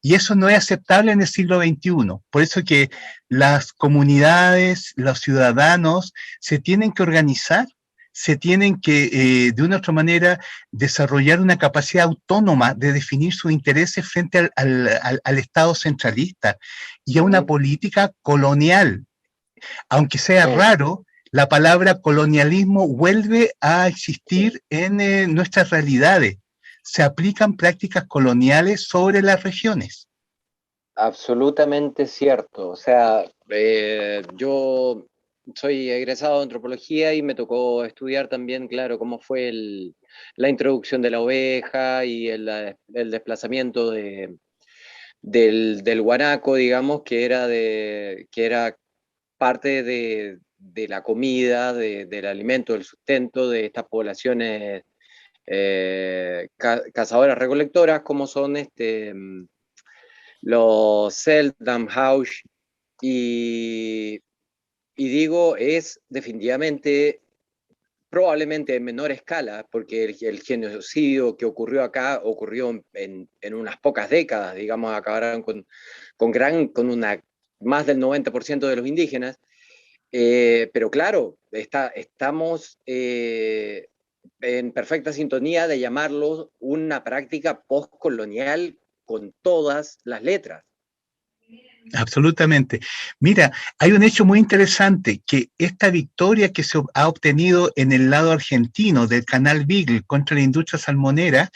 Y eso no es aceptable en el siglo XXI. Por eso que las comunidades, los ciudadanos se tienen que organizar, se tienen que, de una u otra manera, desarrollar una capacidad autónoma de definir sus intereses frente al Estado centralista y a una política colonial. Aunque sea raro, la palabra colonialismo vuelve a existir en nuestras realidades. Se aplican prácticas coloniales sobre las regiones. Absolutamente cierto. O sea, yo soy egresado de antropología y me tocó estudiar también, claro, cómo fue la introducción de la oveja y el desplazamiento del guanaco, digamos, que era parte de la comida, del alimento, del sustento de estas poblaciones cazadoras recolectoras, como son los Seldam House, y digo, es definitivamente, probablemente en menor escala, porque el genocidio que ocurrió acá ocurrió en unas pocas décadas, digamos, acabaron con más del 90% de los indígenas, pero claro, estamos en perfecta sintonía de llamarlo una práctica postcolonial con todas las letras. Absolutamente. Mira, hay un hecho muy interesante, que esta victoria que se ha obtenido en el lado argentino del canal Beagle contra la industria salmonera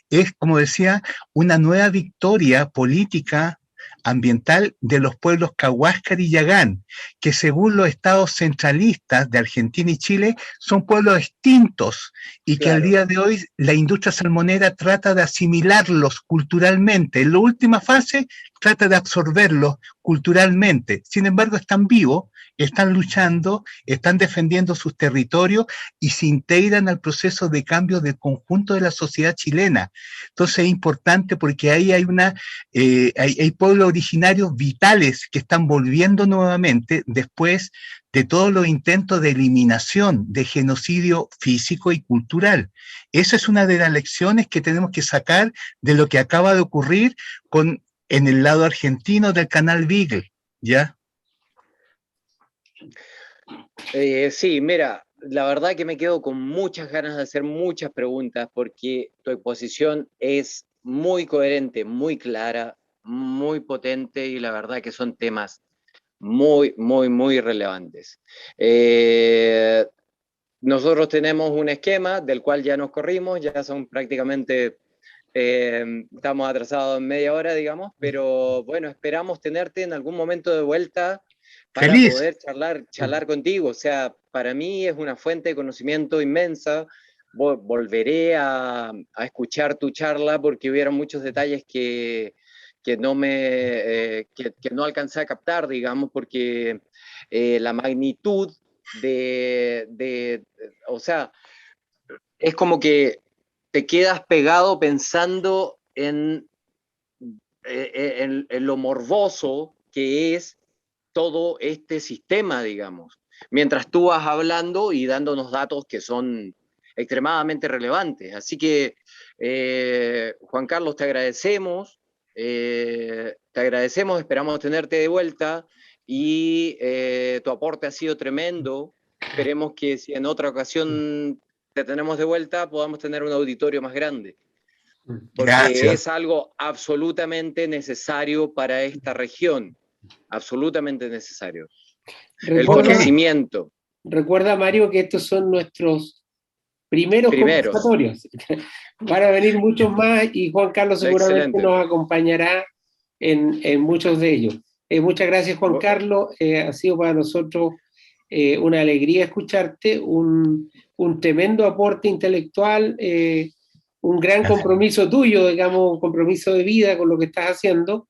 es, como decía, una nueva victoria política ambiental de los pueblos Cahuáscar y Yagán, que según los estados centralistas de Argentina y Chile son pueblos extintos y que al día de hoy la industria salmonera trata de asimilarlos culturalmente. En la última fase trata de absorberlos culturalmente. Sin embargo, están vivos, están luchando, están defendiendo sus territorios y se integran al proceso de cambio del conjunto de la sociedad chilena. Entonces es importante porque ahí hay hay pueblos originarios vitales que están volviendo nuevamente después de todos los intentos de eliminación, de genocidio físico y cultural. Esa es una de las lecciones que tenemos que sacar de lo que acaba de ocurrir en el lado argentino del canal Beagle, ¿ya? Sí, mira, la verdad que me quedo con muchas ganas de hacer muchas preguntas porque tu exposición es muy coherente, muy clara, muy potente y la verdad que son temas muy, muy, muy relevantes. Nosotros tenemos un esquema del cual ya nos corrimos, ya son prácticamente, estamos atrasados en media hora, digamos, pero bueno, esperamos tenerte en algún momento de vuelta para ¡Feliz! poder charlar contigo. O sea, para mí es una fuente de conocimiento inmensa. Volveré a escuchar tu charla porque hubieron muchos detalles que no alcancé a captar, digamos, porque la magnitud o sea, es como que te quedas pegado pensando en lo morboso que es todo este sistema, digamos, mientras tú vas hablando y dándonos datos que son extremadamente relevantes. Así que, Juan Carlos, te agradecemos, esperamos tenerte de vuelta y tu aporte ha sido tremendo. Esperemos que si en otra ocasión te tenemos de vuelta, podamos tener un auditorio más grande. Porque Gracias. es algo absolutamente necesario para esta región, absolutamente necesario. El conocimiento. Recuerda, Mario, que estos son nuestros primeros conversatorios. Van a venir muchos más y Juan Carlos seguramente nos acompañará en muchos de ellos. Muchas gracias, Juan Carlos. Ha sido para nosotros una alegría escucharte, un tremendo aporte intelectual, un gran compromiso tuyo, digamos, un compromiso de vida con lo que estás haciendo.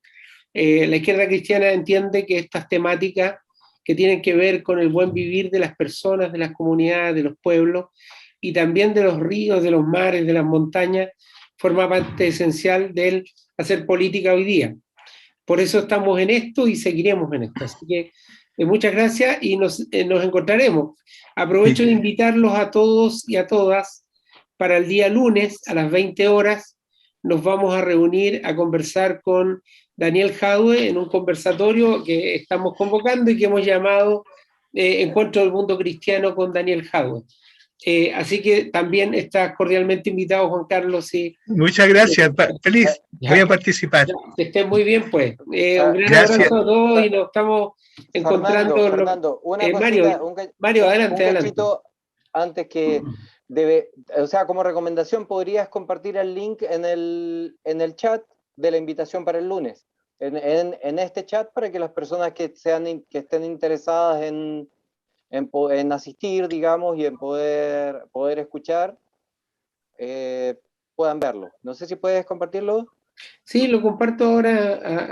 La izquierda cristiana entiende que estas temáticas que tienen que ver con el buen vivir de las personas, de las comunidades, de los pueblos, y también de los ríos, de los mares, de las montañas, forma parte esencial del hacer política hoy día. Por eso estamos en esto y seguiremos en esto. Así que muchas gracias y nos encontraremos. Aprovecho de invitarlos a todos y a todas para el día lunes a las 20 horas. Nos vamos a reunir a conversar con Daniel Jadue en un conversatorio que estamos convocando y que hemos llamado Encuentro del Mundo Cristiano con Daniel Jadue. Así que también estás cordialmente invitado, Juan Carlos. Y, muchas gracias, feliz, voy a participar. Que estén muy bien, pues. Un gran abrazo a todos y nos estamos encontrando. Fernando, una Mario, adelante, adelante. Antes que o sea, como recomendación, ¿podrías compartir el link en el chat de la invitación para el lunes? En este chat, para que las personas que estén interesadas en asistir, digamos, y en poder escuchar, puedan verlo. No sé si puedes compartirlo. Sí, lo comparto ahora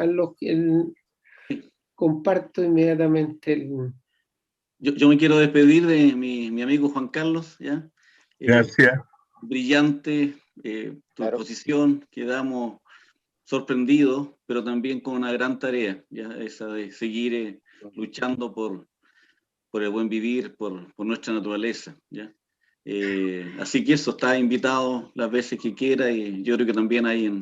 comparto inmediatamente Yo me quiero despedir de mi amigo Juan Carlos, ¿ya? Gracias. Brillante tu exposición, quedamos sorprendidos, pero también con una gran tarea, ¿ya? Esa de seguir luchando por el buen vivir, por nuestra naturaleza, ¿ya? Así que eso, está invitado las veces que quiera, y yo creo que también hay en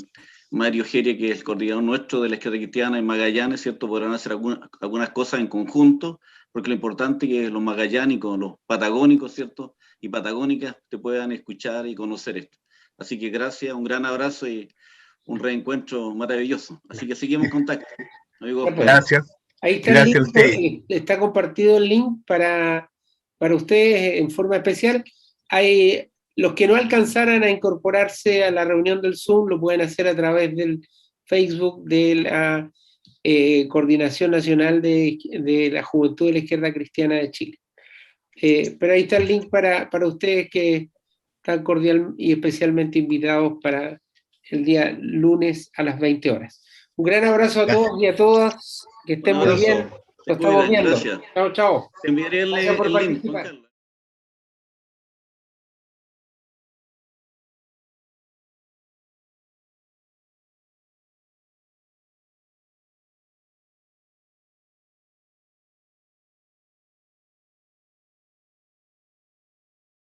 Mario Geria, que es el coordinador nuestro de la izquierda cristiana en Magallanes, ¿cierto? Podrán hacer algunas cosas en conjunto porque lo importante es que los magallánicos, los patagónicos, ¿cierto? Y patagónicas te puedan escuchar y conocer esto. Así que gracias, un gran abrazo y un reencuentro maravilloso. Así que seguimos en contacto. Amigo Oscar. Gracias. Ahí está Gracias el a usted. link, está compartido el link para ustedes en forma especial. Hay, los que no alcanzaran a incorporarse a la reunión del Zoom lo pueden hacer a través del Facebook de la Coordinación Nacional de la Juventud de la Izquierda Cristiana de Chile. Pero ahí está el link para ustedes que están cordial y especialmente invitados para el día lunes a las 20 horas. Un gran abrazo a todos y a todas, que estén muy bien. Nos estamos viendo. Gracias. Chao, chao. Te enviaré el Gracias por link, Juan participar. Carlos.